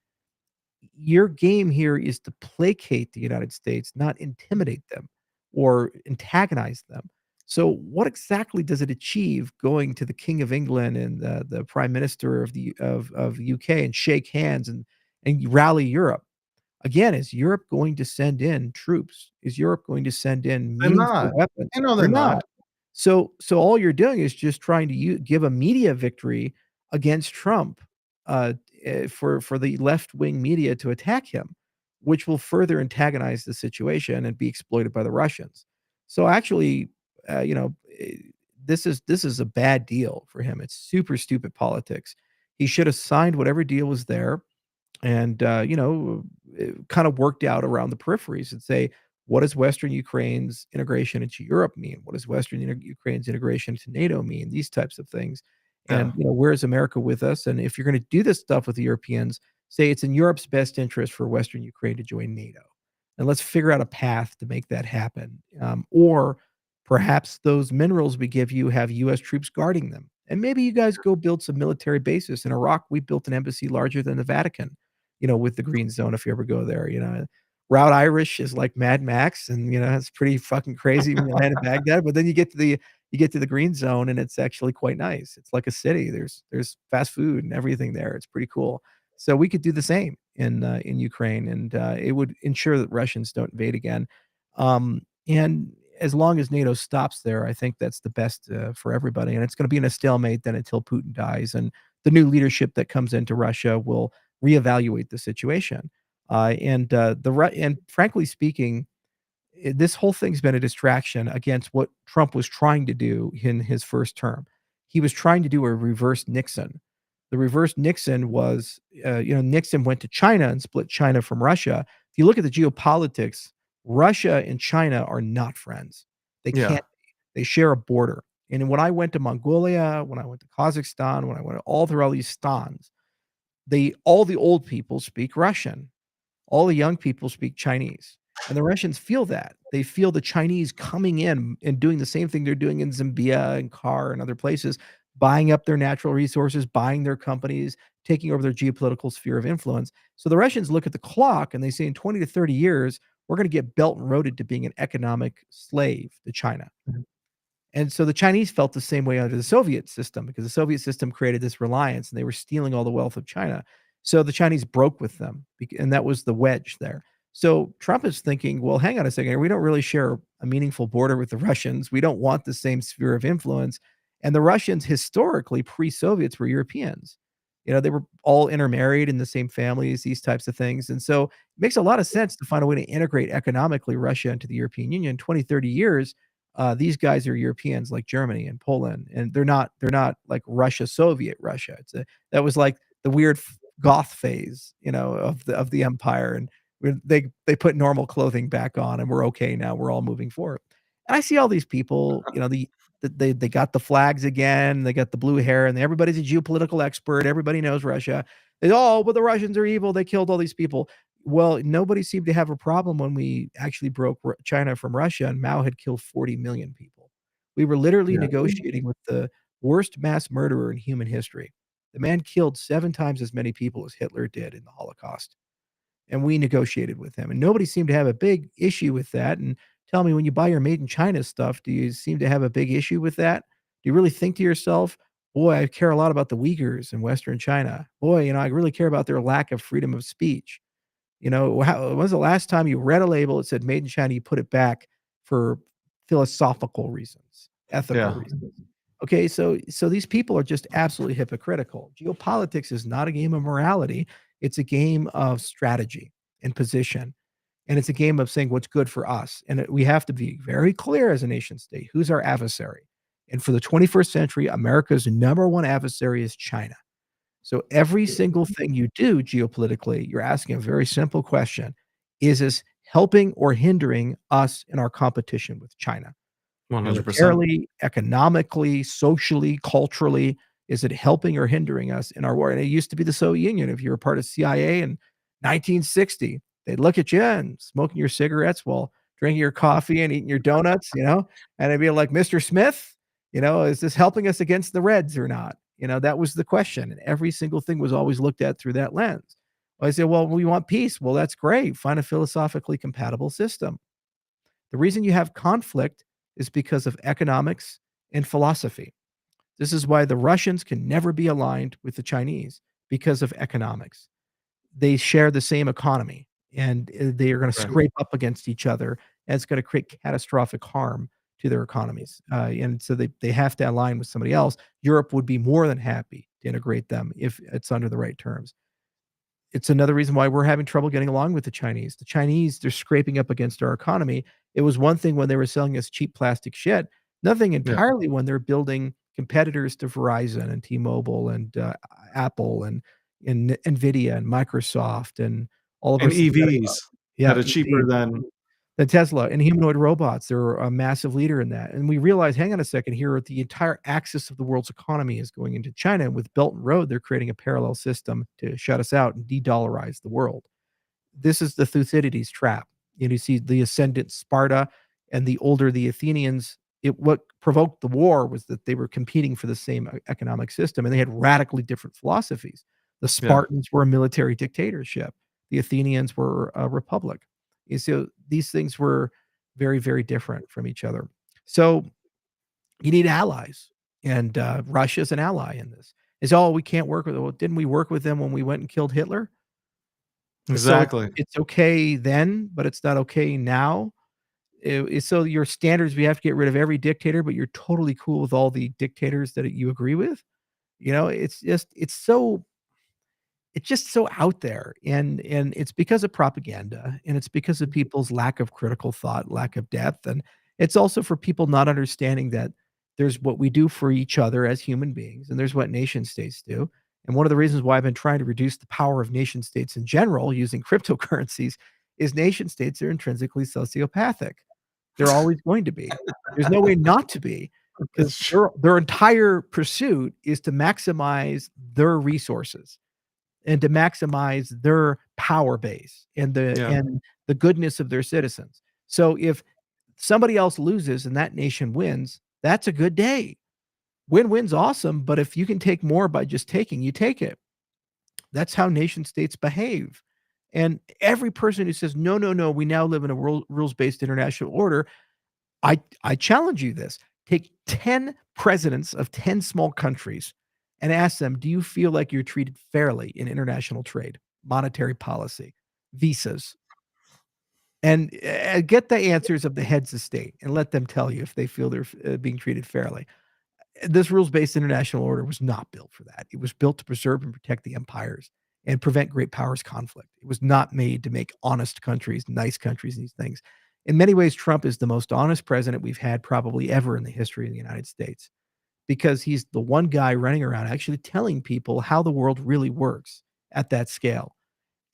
Your game here is to placate the United States, not intimidate them or antagonize them. So what exactly does it achieve going to the King of England and the Prime Minister of the UK and shake hands and rally Europe? Again, is Europe going to send in troops? Is Europe going to send in They're meaningful not. weapons? You know they're They're not. not. So all you're doing is just trying to give a media victory against Trump, for the left-wing media to attack him, which will further antagonize the situation and be exploited by the Russians. So actually, this is a bad deal for him. It's super stupid politics. He should have signed whatever deal was there and kind of worked out around the peripheries and say, what does Western Ukraine's integration into Europe mean? What does Western Ukraine's integration into NATO mean? These types of things. Yeah. And where is America with us? And if you're going to do this stuff with the Europeans, say it's in Europe's best interest for Western Ukraine to join NATO, and let's figure out a path to make that happen. Or perhaps those minerals we give you have U.S. troops guarding them, and maybe you guys go build some military bases in Iraq. We built an embassy larger than the Vatican, with the green zone if you ever go there. Route Irish is like Mad Max, and it's pretty fucking crazy when you land in Baghdad. But then you get to the green zone, and it's actually quite nice. It's like a city. There's fast food and everything there. It's pretty cool. So we could do the same in Ukraine, and it would ensure that Russians don't invade again. And as long as NATO stops there, I think that's the best for everybody. And it's going to be in a stalemate then until Putin dies, and the new leadership that comes into Russia will reevaluate the situation. And frankly speaking, this whole thing's been a distraction against what Trump was trying to do in his first term. He was trying to do a reverse Nixon. The reverse Nixon was, Nixon went to China and split China from Russia. If you look at the geopolitics, Russia and China are not friends. They Yeah. can't be. They share a border. And when I went to Mongolia, when I went to Kazakhstan, when I went all through all these stans, all the old people speak Russian. All the young people speak Chinese, and the Russians feel that. They feel the Chinese coming in and doing the same thing they're doing in Zambia and Kar and other places, buying up their natural resources, buying their companies, taking over their geopolitical sphere of influence. So the Russians look at the clock and they say in 20 to 30 years, we're gonna get belt and roaded to being an economic slave to China. And so the Chinese felt the same way under the Soviet system because the Soviet system created this reliance and they were stealing all the wealth of China. So the Chinese broke with them, and that was the wedge there. So Trump is thinking, well, hang on a second. We don't really share a meaningful border with the Russians. We don't want the same sphere of influence. And the Russians, historically, pre Soviets, were Europeans. They were all intermarried in the same families, these types of things. And so it makes a lot of sense to find a way to integrate economically Russia into the European Union. 20, 30 years, these guys are Europeans like Germany and Poland, and they're not like Russia, Soviet Russia. That was like the weird goth phase, of the empire, and they put normal clothing back on, and we're okay now. We're all moving forward. And I see all these people, they got the flags again, they got the blue hair, and everybody's a geopolitical expert. Everybody knows Russia. Oh, but the Russians are evil. They killed all these people. Well, nobody seemed to have a problem when we actually broke China from Russia, and Mao had killed 40 million people. We were literally Yeah. negotiating with the worst mass murderer in human history. The man killed 7 times as many people as Hitler did in the Holocaust, and we negotiated with him, and nobody seemed to have a big issue with that. And tell me, when you buy your made in China stuff, do you seem to have a big issue with that? Do you really think to yourself, "Boy, I care a lot about the Uyghurs in Western China. Boy, I really care about their lack of freedom of speech." When's the last time you read a label that said "Made in China," you put it back for philosophical reasons, ethical Yeah. reasons? Okay, so these people are just absolutely hypocritical. Geopolitics is not a game of morality, it's a game of strategy and position, and it's a game of saying what's good for us, and we have to be very clear as a nation state, who's our adversary? And for the 21st century, America's number one adversary is China. So every single thing you do geopolitically, you're asking a very simple question. Is this helping or hindering us in our competition with China? 100%. Militarily, economically, socially, culturally, is it helping or hindering us in our war? And it used to be the Soviet Union. If you were part of CIA in 1960, they'd look at you and smoking your cigarettes while drinking your coffee and eating your donuts, and they'd be like, "Mr. Smith, is this helping us against the Reds or not?" That was the question, and every single thing was always looked at through that lens. I said, "Well, we want peace." Well, that's great. Find a philosophically compatible system. The reason you have conflict is because of economics and philosophy. This is why the Russians can never be aligned with the Chinese because of economics. They share the same economy, and they are going to Right. scrape up against each other, and it's going to create catastrophic harm to their economies. And so they have to align with somebody else. Europe would be more than happy to integrate them if it's under the right terms. It's another reason why we're having trouble getting along with the Chinese. The Chinese, they're scraping up against our economy. It was one thing when they were selling us cheap plastic shit, nothing Yeah. entirely when they're building competitors to Verizon and T-Mobile and, Apple and NVIDIA and Microsoft and all of our And synthetic EVs yeah, that are cheaper EVs. than The Tesla and humanoid robots, they're a massive leader in that, and we realize, hang on a second here, the entire axis of the world's economy is going into China, and with Belt and Road, they're creating a parallel system to shut us out and de-dollarize the world. This is the Thucydides trap. You see the ascendant Sparta and the older the Athenians, what provoked the war was that they were competing for the same economic system, and they had radically different philosophies. The yeah. Spartans were a military dictatorship. The Athenians were a republic. So these things were very, very different from each other. So you need allies, and Russia's an ally in this. Is oh, we can't work with them. Well, didn't we work with them when we went and killed Hitler? So Exactly. it's okay then, but it's not okay now. So your standards, we have to get rid of every dictator, but you're totally cool with all the dictators that you agree with. It's just so out there, and it's because of propaganda, and it's because of people's lack of critical thought, lack of depth, and it's also for people not understanding that there's what we do for each other as human beings, and there's what nation states do. And one of the reasons why I've been trying to reduce the power of nation states in general using cryptocurrencies is nation states are intrinsically sociopathic. They're always going to be. There's no way not to be, because It's tr their entire pursuit is to maximize their resources and to maximize their power base and yeah, the goodness of their citizens. So if somebody else loses and that nation wins, that's a good day. Win-win's awesome, but if you can take more by just taking, you take it. That's how nation states behave. And every person who says, "No, no, no, we now live in a rules-based international order," I challenge you this. Take 10 presidents of 10 small countries and ask them, "Do you feel like you're treated fairly in international trade, monetary policy, visas?" And, get the answers of the heads of state and let them tell you if they feel they're being treated fairly. This rules-based international order was not built for that. It was built to preserve and protect the empires and prevent great powers conflict. It was not made to make honest countries, nice countries, and these things. In many ways, Trump is the most honest president we've had probably ever in the history of the United States because he's the one guy running around actually telling people how the world really works at that scale.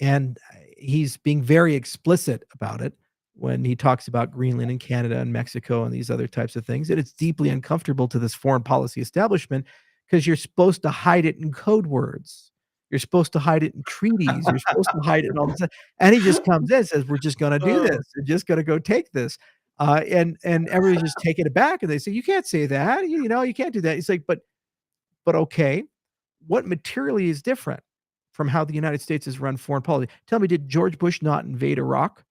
And he's being very explicit about it when he talks about Greenland and Canada and Mexico and these other types of things. And it's deeply uncomfortable to this foreign policy establishment because you're supposed to hide it in code words. You're supposed to hide it in treaties. You're supposed to hide it in all this. And he just comes in and says, "We're just going to do this. Oh, We're just going to go take this." And everybody's just taking it back. And they say, "You can't say that. You can't do that." It's like, but okay, what materially is different from how the United States has run foreign policy? Tell me, did George Bush not invade Iraq?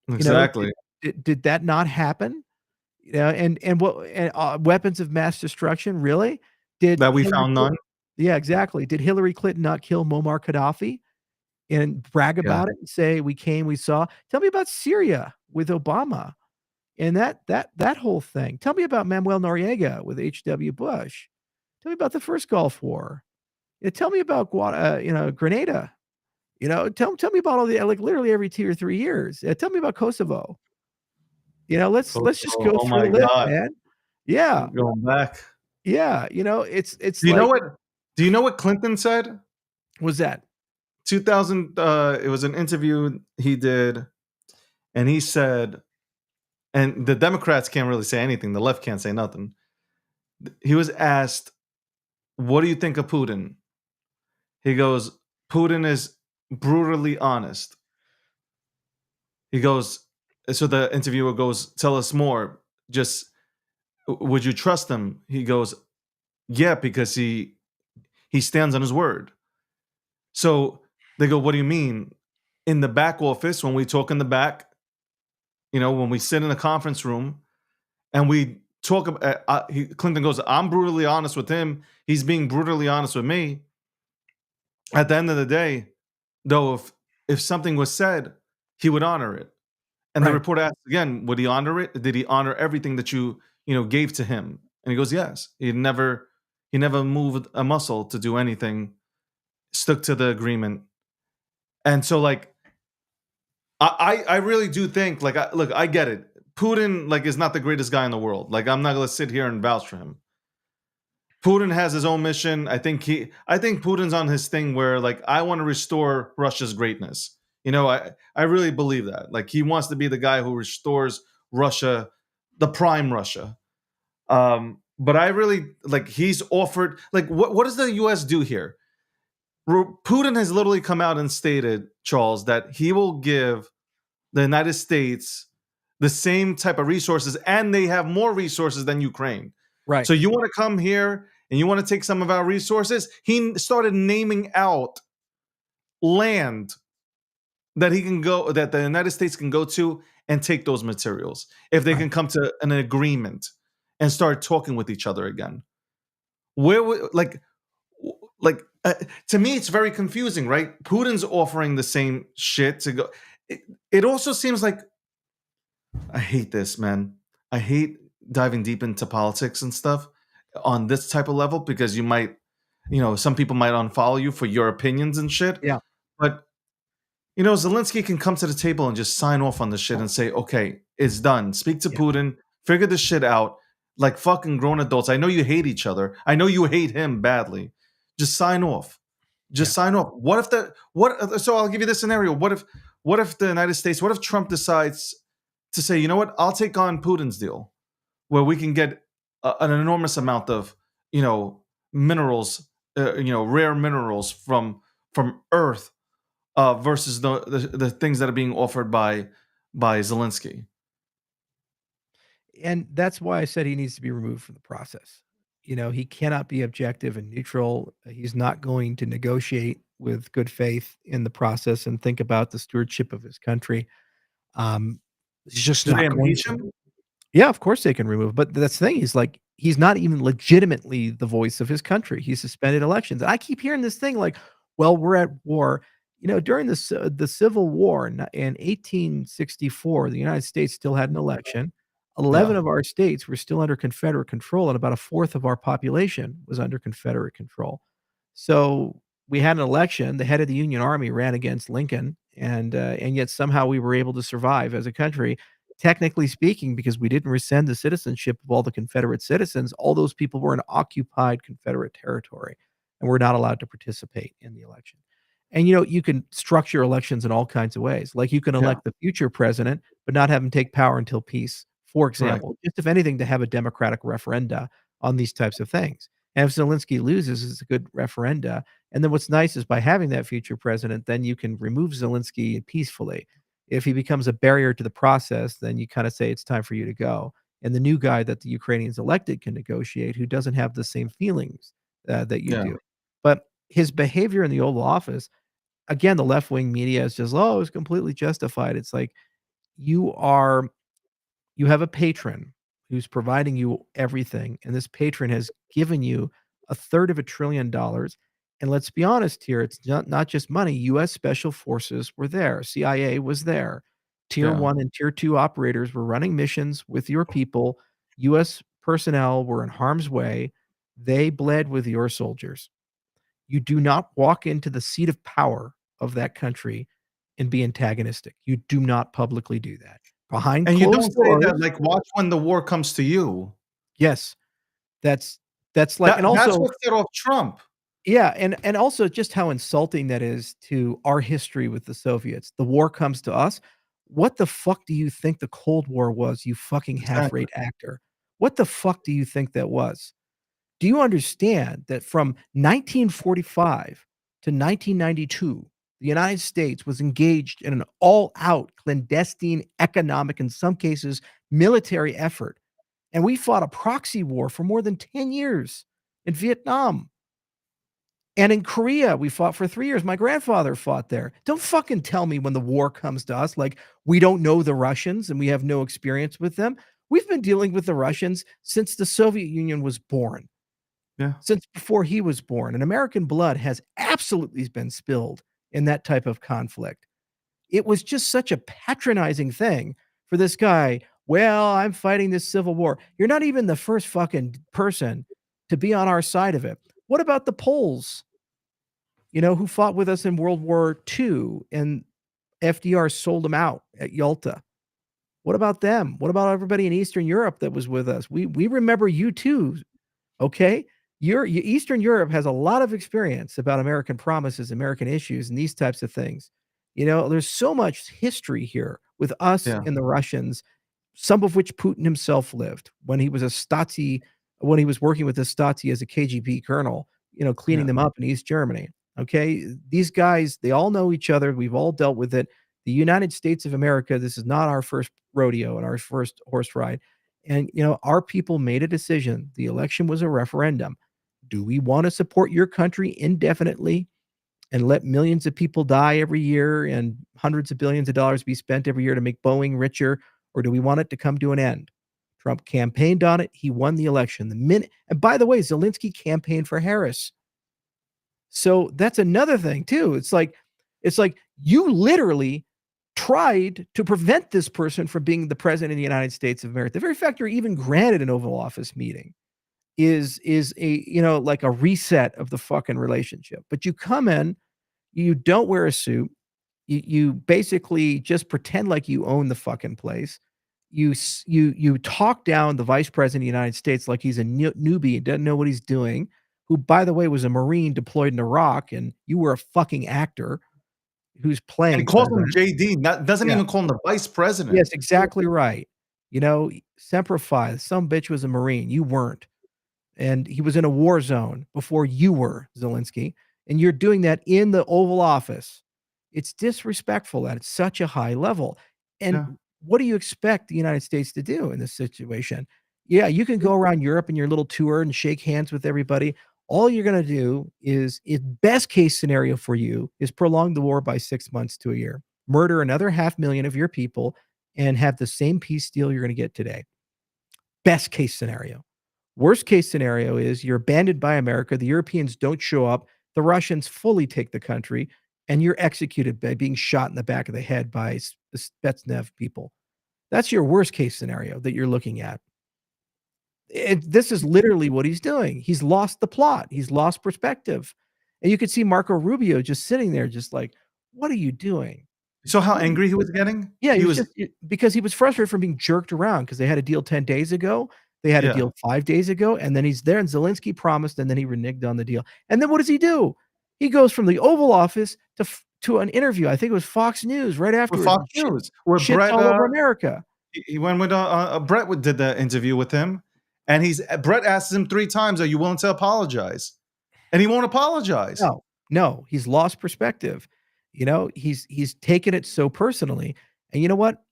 You know, exactly. did that not happen? And what weapons of mass destruction, really? Did That we Hillary found none? Clinton Yeah, exactly. Did Hillary Clinton not kill Muammar Gaddafi and brag Yeah, about it and say, "We came, we saw"? Tell me about Syria with Obama and that whole thing. Tell me about Manuel Noriega with H.W. Bush. Tell me about the first Gulf War. Tell me about Grenada. Tell me about all the like, literally every 2 or 3 years. Tell me about Kosovo. Let's just Kosovo, go oh through my the list, god, man. Yeah, going back. yeah, it's Do you know like what do you know what Clinton said? what's that? 2000, it was an interview he did, and he said and the Democrats can't really say anything, the left can't say nothing. He was asked, "What do you think of Putin?" He goes, "Putin is brutally honest." He goes so the interviewer goes, "Tell us more. Just would you trust him?" He goes, Yeah, because he stands on his word. So they go, what do you mean? In the back office, when we talk in the back, when we sit in a conference room and we talk about, Clinton goes, I'm brutally honest with him. He's being brutally honest with me. At the end of the day, though, if something was said, he would honor it. And the Right. reporter asked again, would he honor it? Did he honor everything that you gave to him? And he goes, yes. He never moved a muscle to do anything, stuck to the agreement. And so, like, I really do think, like, look, I get it. Putin, like, is not the greatest guy in the world. Like, I'm not gonna sit here and vouch for him. Putin has his own mission. I think Putin's on his thing where, like, I want to restore Russia's greatness. I really believe that. Like, he wants to be the guy who restores Russia, the prime Russia. But I really, like, he's offered, like, what does the US do here? Putin has literally come out and stated, Charles, that he will give the United States the same type of resources, and they have more resources than Ukraine. Right. So you want to come here and you want to take some of our resources? He started naming out land that the United States can go to and take those materials if they Right. can come to an agreement and start talking with each other again. Where would like to me it's very confusing, right? Putin's offering the same shit to go. It also seems like I hate this, man. I hate diving deep into politics and stuff on this type of level because some people might unfollow you for your opinions and shit. Yeah. But Zelensky can come to the table and just sign off on the shit and say, okay, it's done. Speak to Yeah. Putin, figure this shit out like fucking grown adults. I know you hate each other. I know you hate him badly. Just sign off. Yeah. Just sign off. So I'll give you this scenario. What if the United States, what if Trump decides to say, you know what, I'll take on Putin's deal where we can get an enormous amount of, minerals, rare minerals from Earth versus the things that are being offered by Zelensky. And that's why I said he needs to be removed from the process. He cannot be objective and neutral. He's not going to negotiate with good faith in the process and think about the stewardship of his country. Um, he's just Do they not going impeach to. him? Yeah, of course they can remove, but that's the thing. He's not even legitimately the voice of his country. He suspended elections. And I keep hearing this thing like, well, we're at war. During the Civil War in 1864, the United States still had an election. 11 Yeah, of our states were still under Confederate control, and about a fourth of our population was under Confederate control. So we had an election. The head of the Union Army ran against Lincoln, and yet somehow we were able to survive as a country. Technically speaking, because we didn't rescind the citizenship of all the Confederate citizens, all those people were in occupied Confederate territory and were not allowed to participate in the election. And, you can structure elections in all kinds of ways. Like, you can yeah, elect the future president, but not have him take power until peace, for right. example. Just if anything, to have a democratic referenda on these types of things. And if Zelensky loses, it's a good referenda. And then what's nice is by having that future president, then you can remove Zelensky peacefully. If he becomes a barrier to the process, then you kinda say, "It's time for you to go." And the new guy that the Ukrainians elected can negotiate, who doesn't have the same feelings, that you Yeah. do. But his behavior in the Oval Office, again, the left-wing media is just, "Oh, it's completely justified." It's like, you are you have a patron who's providing you everything, and this patron has given you a third of $1 trillion. And let's be honest here, it's not just money. US Special Forces were there, CIA was there. Tier Yeah. 1 and Tier 2 operators were running missions with your people. US personnel were in harm's way. They bled with your soldiers. You do not walk into the seat of power of that country and be antagonistic. You do not publicly do that. Behind And you don't closed say that, doors. like, watch when the war comes to you. Yes, that's like, and That's also, what set off Trump. yeah, and also just how insulting that is to our history with the Soviets. The war comes to us. What the fuck do you think the Cold War was, you fucking Exactly. half-rate actor? What the fuck do you think that was? Do you understand that from 1945 to 1992, the United States was engaged in an all-out clandestine economic, in some cases, military effort, and we fought a proxy war for more than 10 years. in Vietnam. And in Korea, we fought for 3 years. My grandfather fought there. Don't fucking tell me when the war comes to us, like, we don't know the Russians and we have no experience with them. We've been dealing with the Russians since the Soviet Union was born, Yeah. since before he was born, and American blood has absolutely been spilled in that type of conflict. It was just such a patronizing thing for this guy. "Well, I'm fighting this civil war." You're not even the first fucking person to be on our side of it. What about the Poles, who fought with us in World War II, and FDR sold them out at Yalta? What about them? What about everybody in Eastern Europe that was with us? We remember you too, okay? Eastern Europe has a lot of experience about American promises, American issues, and these types of things. There's so much history here with us Yeah. and the Russians, some of which Putin himself lived when he was working with the Stasi as a KGB colonel, cleaning Yeah. them up in East Germany. Okay. These guys, they all know each other. We've all dealt with it. The United States of America, this is not our first rodeo and our first horse ride. And, our people made a decision. The election was a referendum. Do we want to support your country indefinitely and let millions of people die every year and hundreds of billions of dollars be spent every year to make Boeing richer? Or do we want it to come to an end? Trump campaigned on it. He won the election. And by the way, Zelensky campaigned for Harris. So that's another thing too. It's like you literally tried to prevent this person from being the president of the United States of America. The very fact you're even granted an Oval Office meeting is a like a reset of the fucking relationship. But you come in, you don't wear a suit, you basically just pretend like you own the fucking place. You talk down the vice president of the United States like he's a newbie and doesn't know what he's doing, who, by the way, was a Marine deployed in Iraq, and you were a fucking actor who's And he playing calls him president. JD, not doesn't Yeah. even call him the vice president. Yes, exactly right. Semper Fi, some bitch was a Marine, you weren't. And he was in a war zone before you were, Zelensky, and you're doing that in the Oval Office. It's disrespectful at such a high level. And Yeah. what do you expect the United States to do in this situation? Yeah, you can go around Europe in your little tour and shake hands with everybody. All you're gonna do is best case scenario for you is prolong the war by 6 months to a year, murder another 500,000 of your people, and have the same peace deal you're gonna get today. Best case scenario. Worst case scenario is you're abandoned by America, the Europeans don't show up, the Russians fully take the country, and you're executed by being shot in the back of the head by the Spetsnaz people. That's your worst case scenario that you're looking at. This is literally what he's doing. He's lost the plot. He's lost perspective. And you could see Marco Rubio just sitting there just like, "What are you doing?" So how angry he was getting? Yeah, he He was was just because he was frustrated from being jerked around because they had a deal 10 days ago, they had a yeah. deal 5 days ago, and then he's there, and Zelensky promised, and then he reneged on the deal. And then what does he do? He goes from the Oval Office to an interview, I think it was Fox News right With afterwards, Fox and News, where shits Brett, all over America. he went with, Brett did the interview with him, and Brett asked him 3 times, "Are you willing to apologize?" And he won't apologize. No, no, he's lost perspective. He's taken it so personally. And you know what?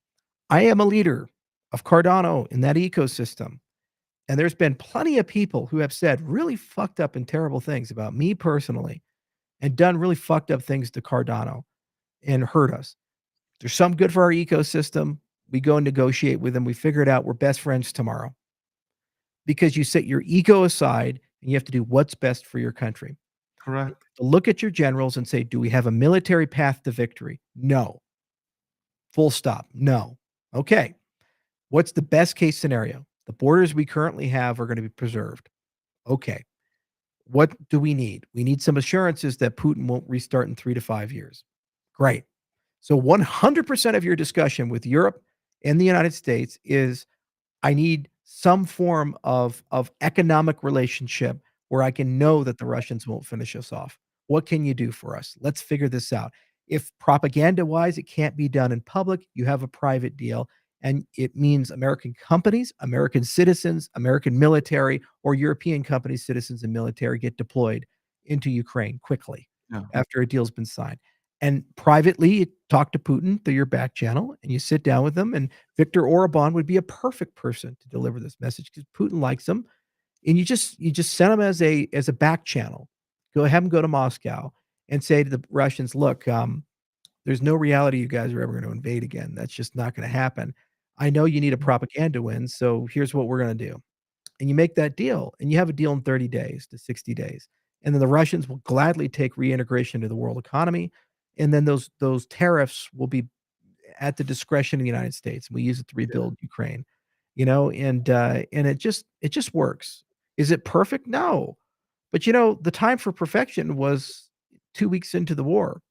I am a leader of Cardano in that ecosystem. And there's been plenty of people who have said really fucked up and terrible things about me personally and done really fucked up things to Cardano and hurt us. There's some good for our ecosystem. We go and negotiate with them. We figure it out. We're best friends tomorrow because you set your ego aside and you have to do what's best for your country. Correct. Look at your generals and say, do we have a military path to victory? No. Full stop. No. Okay. What's the best case scenario? The borders we currently have are going to be preserved. Okay. What do we need? We need some assurances that Putin won't restart in 3 to 5 years. Great. So 100% of your discussion with Europe and the United States is I need some form of economic relationship where I can know that the Russians won't finish us off. What can you do for us? Let's figure this out. If propaganda-wise it can't be done in public, you have a private deal, and it means American companies, American citizens, American military, or European companies, citizens, and military get deployed into Ukraine quickly Yeah. after a deal's been signed. And privately, you talk to Putin through your back channel, and you sit down with them, and Viktor Orban would be a perfect person to deliver this message because Putin likes him, and you just send them as a back channel. Go have them go to Moscow and say to the Russians, "Look, there's no reality you guys are ever gonna invade again. That's just not gonna happen. I know you need a propaganda win, so here's what we're gonna do." And you make that deal, and you have a deal in 30 days to 60 days, and then the Russians will gladly take reintegration into the world economy, and then those tariffs will be at the discretion of the United States. We use it to Yeah. rebuild Ukraine, and it just works. Is it perfect? No. But, the time for perfection was 2 weeks into the war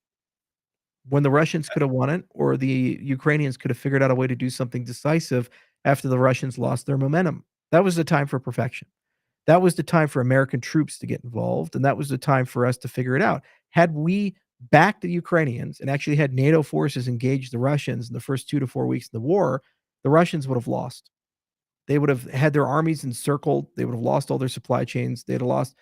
when the Russians could have won it or the Ukrainians could have figured out a way to do something decisive after the Russians lost their momentum. That was the time for perfection. That was the time for American troops to get involved, and that was the time for us to figure it out. Had we backed the Ukrainians and actually had NATO forces engage the Russians in the first 2 to 4 weeks of the war, the Russians would have lost. They would have had their armies encircled, they would have lost all their supply chains, they'd have lost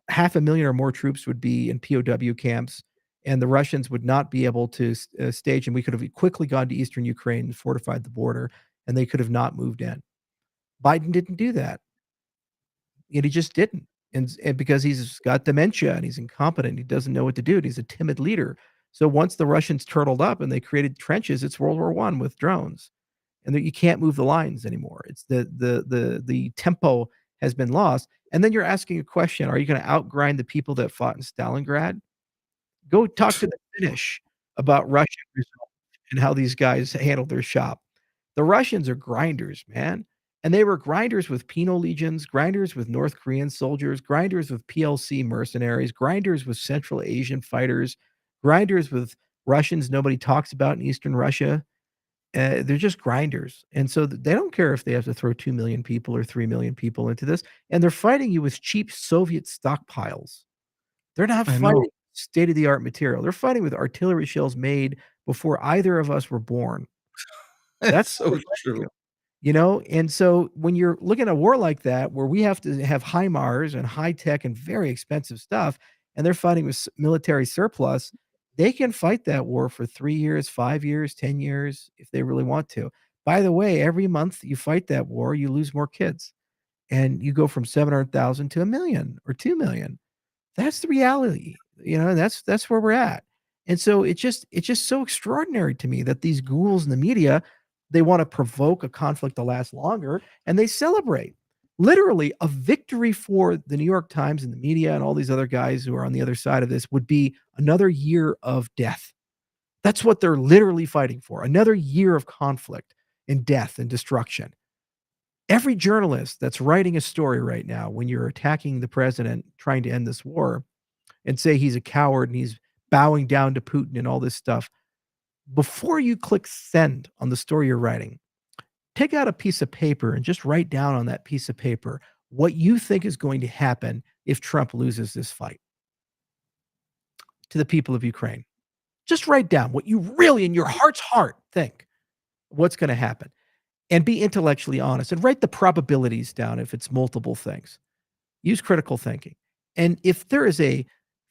half a million or more troops would be in POW camps, and the Russians would not be able to stage, and we could have quickly gone to eastern Ukraine and fortified the border, and they could have not moved in. Biden didn't do that, and he just didn't, and because he's got dementia and he's incompetent, he doesn't know what to do, and he's a timid leader. So once the Russians turtled up and they created trenches, it's World War I with drones, and that you can't move the lines anymore. It's the tempo has been lost, and then you're asking a question, are you gonna outgrind the people that fought in Stalingrad? Go talk to the Finnish about Russian resolve and how these guys handled their shop. The Russians are grinders, man, and they were grinders with penal legions, grinders with North Korean soldiers, grinders with PLC mercenaries, grinders with Central Asian fighters, grinders with Russians nobody talks about in Eastern Russia. They're just grinders, and so they don't care if they have to throw 2,000,000 people or 3,000,000 people into this, and they're fighting you with cheap Soviet stockpiles. They're not I fighting know. state-of-the-art material. They're fighting with artillery shells made before either of us were born. It's That's what so they're fighting you, true. and so when you're looking at a war like that, where we have to have HIMARS and high tech and very expensive stuff, and they're fighting with military surplus, they can fight that war for 3 years, 5 years, 10 years if they really want to. By the way, every month you fight that war, you lose more kids, and you go from 700,000 to 1,000,000 or 2,000,000. That's the reality, that's where we're at. And so it's just so extraordinary to me that these ghouls in the media, they wanna provoke a conflict to last longer, and they celebrate. Literally, a victory for the New York Times and the media and all these other guys who are on the other side of this would be another year of death. That's what they're literally fighting for, another year of conflict and death and destruction. Every journalist that's writing a story right now when you're attacking the president trying to end this war and say he's a coward and he's bowing down to Putin and all this stuff. Before you click send on the story you're writing, take out a piece of paper and just write down on that piece of paper what you think is going to happen if Trump loses this fight to the people of Ukraine. Just write down what you really, in your heart's heart, think what's going to happen and be intellectually honest and write the probabilities down if it's multiple things. Use critical thinking. And if there is a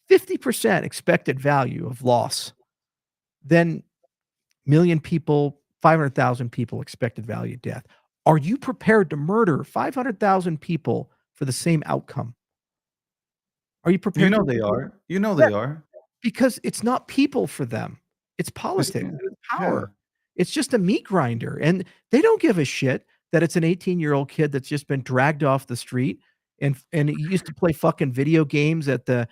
50% expected value of loss, then million people, 500,000 people expected value of death. Are you prepared to murder 500,000 people for the same outcome? Are you You prepared know to they are. You know Yeah, they are. because it's not people for them. It's It's politics, and it's yeah. power. It's just a meat grinder, and they don't give a shit that it's an 18-year-old kid that's just been dragged off the street and he used to play fucking video games at the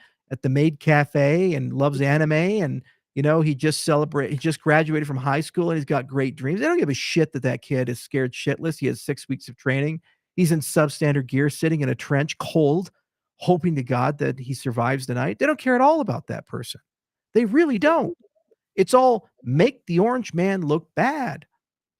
maid cafe and loves anime and, he just graduated from high school and he's got great dreams. They don't give a shit that that kid is scared shitless. He has 6 weeks of training. He's in substandard gear, sitting in a trench, cold, hoping to God that he survives the night. They don't care at all about that person. They really don't. It's all make the orange man look bad.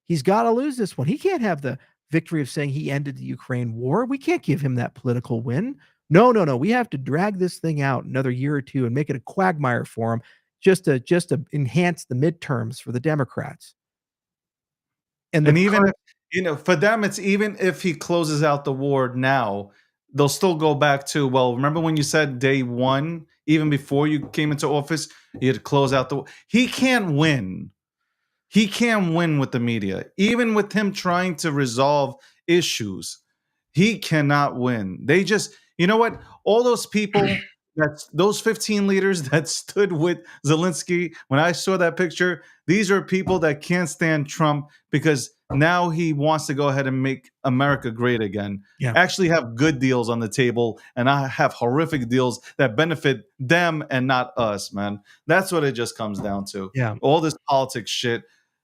He's gotta lose this one. He can't have the victory of saying he ended the Ukraine war. We can't give him that political win. No, no, no. We have to drag this thing out another year or 2 and make it a quagmire for him just to enhance the midterms for the Democrats. And the And even current if, for them, it's even if he closes out the war now, they'll still go back to, well, remember when you said day one, even before you came into office, you had to close out the he can't win. He can't win with the media. Even with him trying to resolve issues, He cannot win. They just, you know what? All those people, that's those 15 leaders that stood with Zelensky, when I saw that picture, these are people that can't stand Trump because now he wants to go ahead and make America great again. Yeah. Actually have good deals on the table and I have horrific deals that benefit them and not us, man. That's what it just comes down to. Yeah. All this politics shit,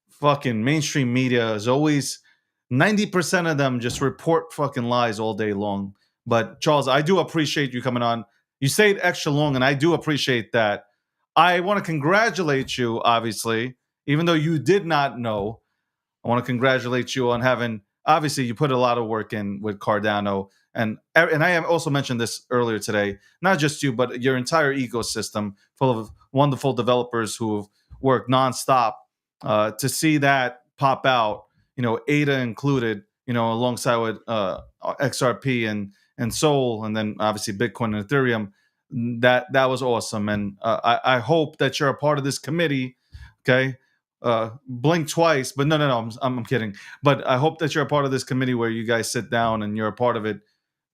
fucking mainstream media is always 90% of them just report fucking lies all day long. But Charles, I do appreciate you coming on. You stayed extra long, and I do appreciate that. I want to congratulate you, obviously, even though you did not know. I want to congratulate you on having. Obviously, you put a lot of work in with Cardano, and I have also mentioned this earlier today. Not just you, but your entire ecosystem full of wonderful developers who have worked nonstop to see that pop out. ADA included. Alongside with XRP and Sol, and then obviously Bitcoin and Ethereum. That was awesome, and I hope that you're a part of this committee. Okay, blink twice, but no, I'm kidding. But I hope that you're a part of this committee where you guys sit down and you're a part of it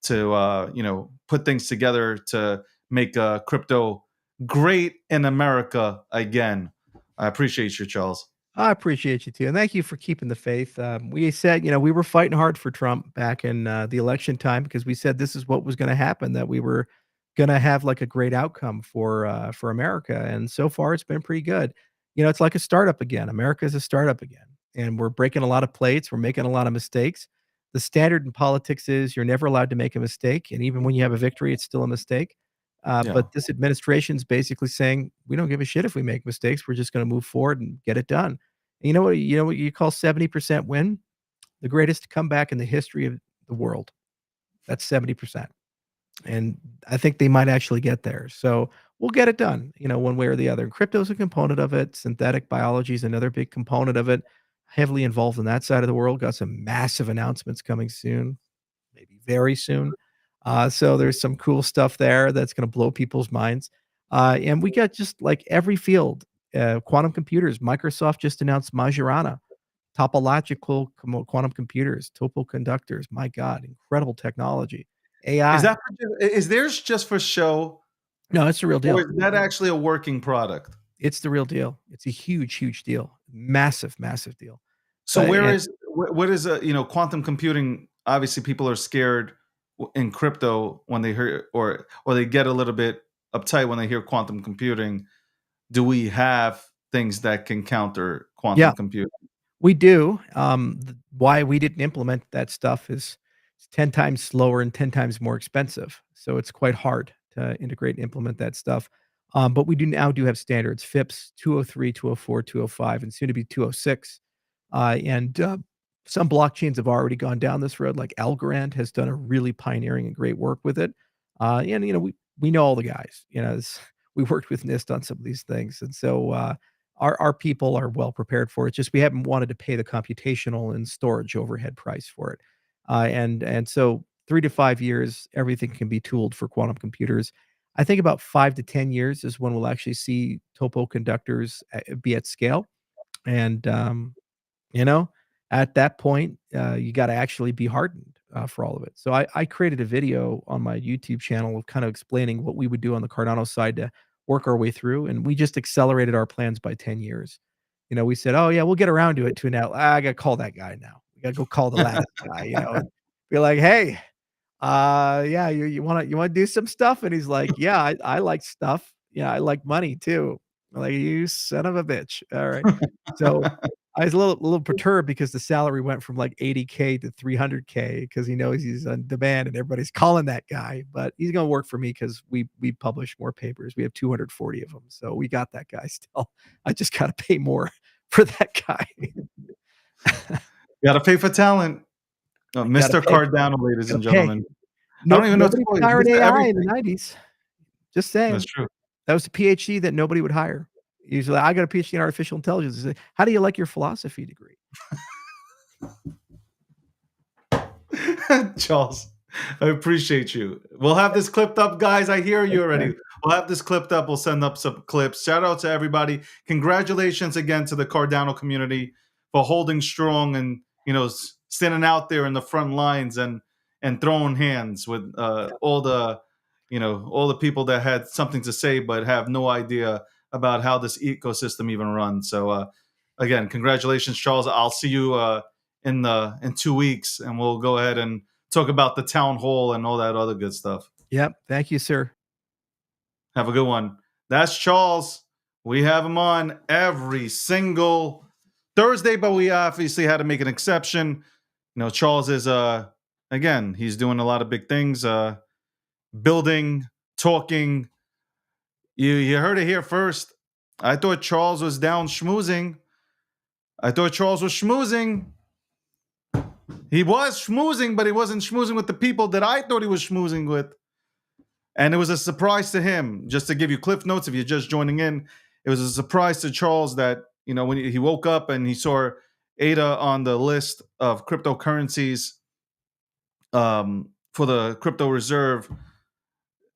to put things together to make crypto great in America again. I appreciate you, Charles. I appreciate you too, and thank you for keeping the faith. We said, we were fighting hard for Trump back in the election time because we said this is what was going to happen, that we were going to have like a great outcome for America, and so far it's been pretty good. It's like a startup again. America is a startup again, and we're breaking a lot of plates. We're making a lot of mistakes. The standard in politics is you're never allowed to make a mistake, and even when you have a victory, it's still a mistake. Yeah. But this administration is basically saying we don't give a shit if we make mistakes. We're just going to move forward and get it done. You know what you call 70% win? The greatest comeback in the history of the world. That's 70%. And I think they might actually get there. So we'll get it done, one way or the other. Crypto is a component of it. Synthetic biology is another big component of it. Heavily involved in that side of the world. Got some massive announcements coming soon, maybe very soon. So there's some cool stuff there that's going to blow people's minds. And we got just like every field, quantum computers. Microsoft just announced Majorana, topological quantum computers, topoconductors. My God, incredible technology. Is AI. that is theirs just for show, No, it's the real or deal. is that actually a working product? It's the real deal. It's a huge, huge deal. Massive, massive deal. So But where and is what is quantum computing? Obviously, people are scared in crypto when they hear or they get a little bit uptight when they hear quantum computing. Do we have things that can counter yeah, quantum computing? we do. Why we didn't implement that stuff is it's 10 times slower and 10 times more expensive. So it's quite hard to integrate and implement that stuff. But we do have standards, FIPS 203, 204, 205, and soon to be 206. And some blockchains have already gone down this road, like Algorand has done a really pioneering and great work with it. And we know all the guys. We worked with NIST on some of these things, and so our people are well prepared for it. Just we haven't wanted to pay the computational and storage overhead price for it, and so 3 to 5 years, everything can be tooled for quantum computers. I think about 5 to 10 years is when we'll actually see topo conductors be at scale, and you know, at that point, you gotta actually be hardened, for all of it. So I created a video on my YouTube channel of kind of explaining what we would do on the Cardano side to work our way through, and we just accelerated our plans by 10 years. We said, "Oh, yeah, we'll get around to it," to now, I gotta call that guy now. We gotta go call the Lattice guy, and be like, "Hey, yeah, you wanna do some stuff?" And he's like, "Yeah, I like stuff. Yeah, I like money too." I'm like, "You son of a bitch." All right. So I was a little perturbed because the salary went from like 80K to 300K because he knows he's on demand and everybody's calling that guy. But he's gonna work for me because we publish more papers. We have 240 of them, so we got that guy still. I just gotta pay more for that guy. Got to pay for talent, I gotta Mr. pay. Cardano, ladies Gotta and pay. gentlemen. I don't Nope, even know what to nobody call you, hired Mr. AI in the Everything. '90s. Just That's saying. true. That was a PhD that nobody would hire. Usually, "I got a PhD in artificial intelligence." I say, "How do you like your philosophy degree?" Charles, I appreciate you. We'll have this clipped up, guys. I hear you Okay. already. We'll have this clipped up. We'll send up some clips. Shout out to everybody. Congratulations again to the Cardano community for holding strong and standing out there in the front lines. And and throwing hands with all the, all the people that had something to say but have no idea about how this ecosystem even runs. So again, congratulations, Charles. I'll see you in 2 weeks, and we'll go ahead and talk about the town hall and all that other good stuff. Yep. Thank you, sir. Have a good one. That's Charles. We have him on every single Thursday, but we obviously had to make an exception. Charles is again, he's doing a lot of big things, building, talking. You heard it here first. I thought Charles was down schmoozing. I thought Charles was schmoozing. He was schmoozing, but he wasn't schmoozing with the people that I thought he was schmoozing with. And it was a surprise to him. Just to give you cliff notes, if you're just joining in, it was a surprise to Charles that, when he woke up and he saw ADA on the list of cryptocurrencies for the crypto reserve,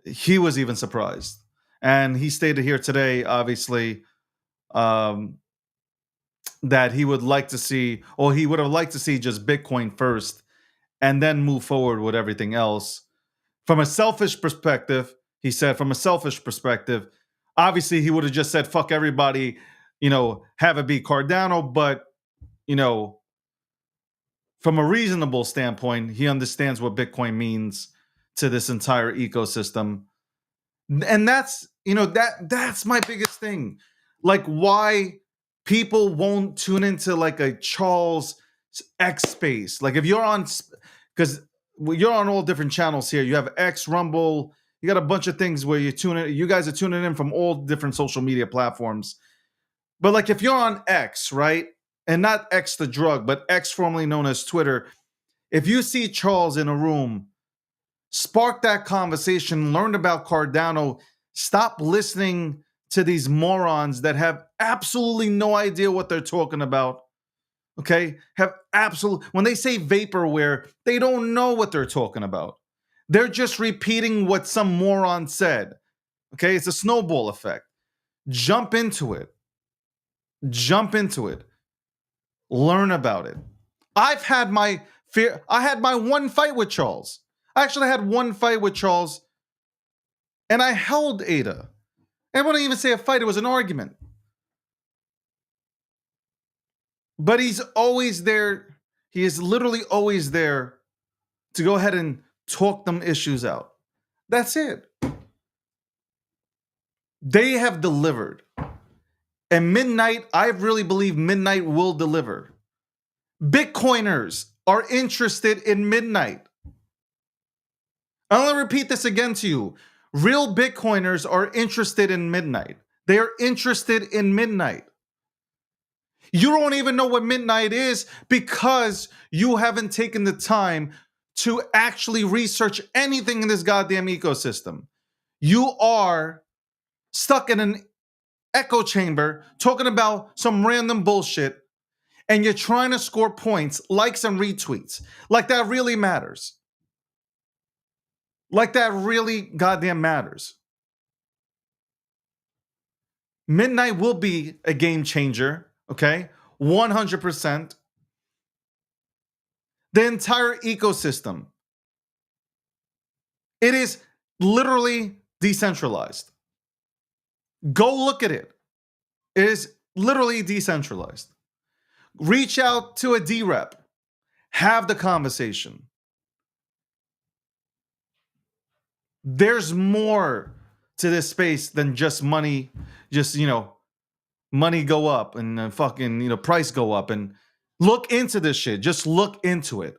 he was even surprised. And he stated here today, obviously, that he would like to see, or he would have liked to see just Bitcoin first and then move forward with everything else. From a selfish perspective, he said, obviously he would have just said, fuck everybody, have it be Cardano. But, from a reasonable standpoint, he understands what Bitcoin means to this entire ecosystem. And that's, that's my biggest thing. Like, why people won't tune into like a Charles X space. Like, if you're on, because you're on all different channels here. You have X, Rumble. You got a bunch of things where you guys are tuning in from all different social media platforms. But like, if you're on X, right? And not X the drug, but X formerly known as Twitter. If you see Charles in a room, spark that conversation, learn about Cardano, stop listening to these morons that have absolutely no idea what they're talking about. Okay? When they say vaporware, they don't know what they're talking about. They're just repeating what some moron said. Okay? It's a snowball effect. Jump into it. Learn about it. I had my one fight with Charles. I actually had one fight with Charles, and I held ADA. I wouldn't even say a fight, it was an argument. But he's always there. He is literally always there to go ahead and talk them issues out. That's it. They have delivered. And Midnight, I really believe Midnight will deliver. Bitcoiners are interested in Midnight. I'm going to repeat this again to you. Real Bitcoiners are interested in Midnight. They are interested in Midnight. You don't even know what Midnight is because you haven't taken the time to actually research anything in this goddamn ecosystem. You are stuck in an echo chamber talking about some random bullshit, and you're trying to score points, likes, and retweets. Like that really matters. Like that really goddamn matters. Midnight will be a game changer, okay? 100%. The entire ecosystem. It is literally decentralized. Go look at it. It is literally decentralized. Reach out to a D-Rep. Have the conversation. There's more to this space than just money. Just, money go up and fucking, price go up. And look into this shit. Just look into it.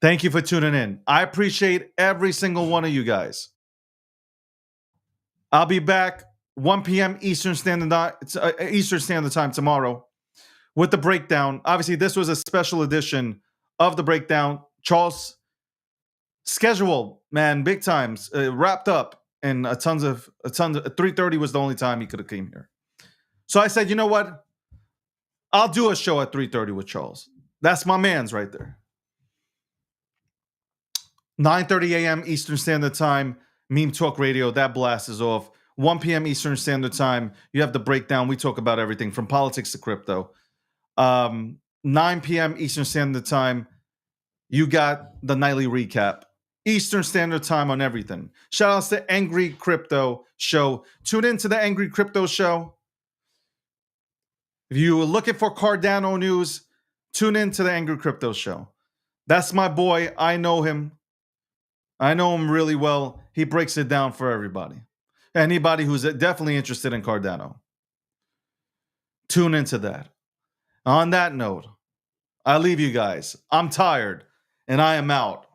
Thank you for tuning in. I appreciate every single one of you guys. I'll be back 1 p.m. Eastern Standard Time tomorrow with the breakdown. Obviously, this was a special edition of the breakdown. Charles' schedule, man, big times, wrapped up, and a tons of 3:30 was the only time he could have came here. So I said, you know what? I'll do a show at 3:30 with Charles. That's my man's right there. 9:30 a.m. Eastern Standard Time, Meme Talk Radio, that blast is off. 1 p.m. Eastern Standard Time, you have the breakdown. We talk about everything from politics to crypto. 9 p.m. Eastern Standard Time, You got the nightly recap, Eastern Standard Time on everything. Shout outs to Angry Crypto Show. Tune into the Angry Crypto Show. If you were looking for Cardano news, tune into the Angry Crypto Show. That's my boy. I know him. I know him really well. He breaks it down for everybody. Anybody who's definitely interested in Cardano. Tune into that. On that note, I leave you guys. I'm tired and I am out.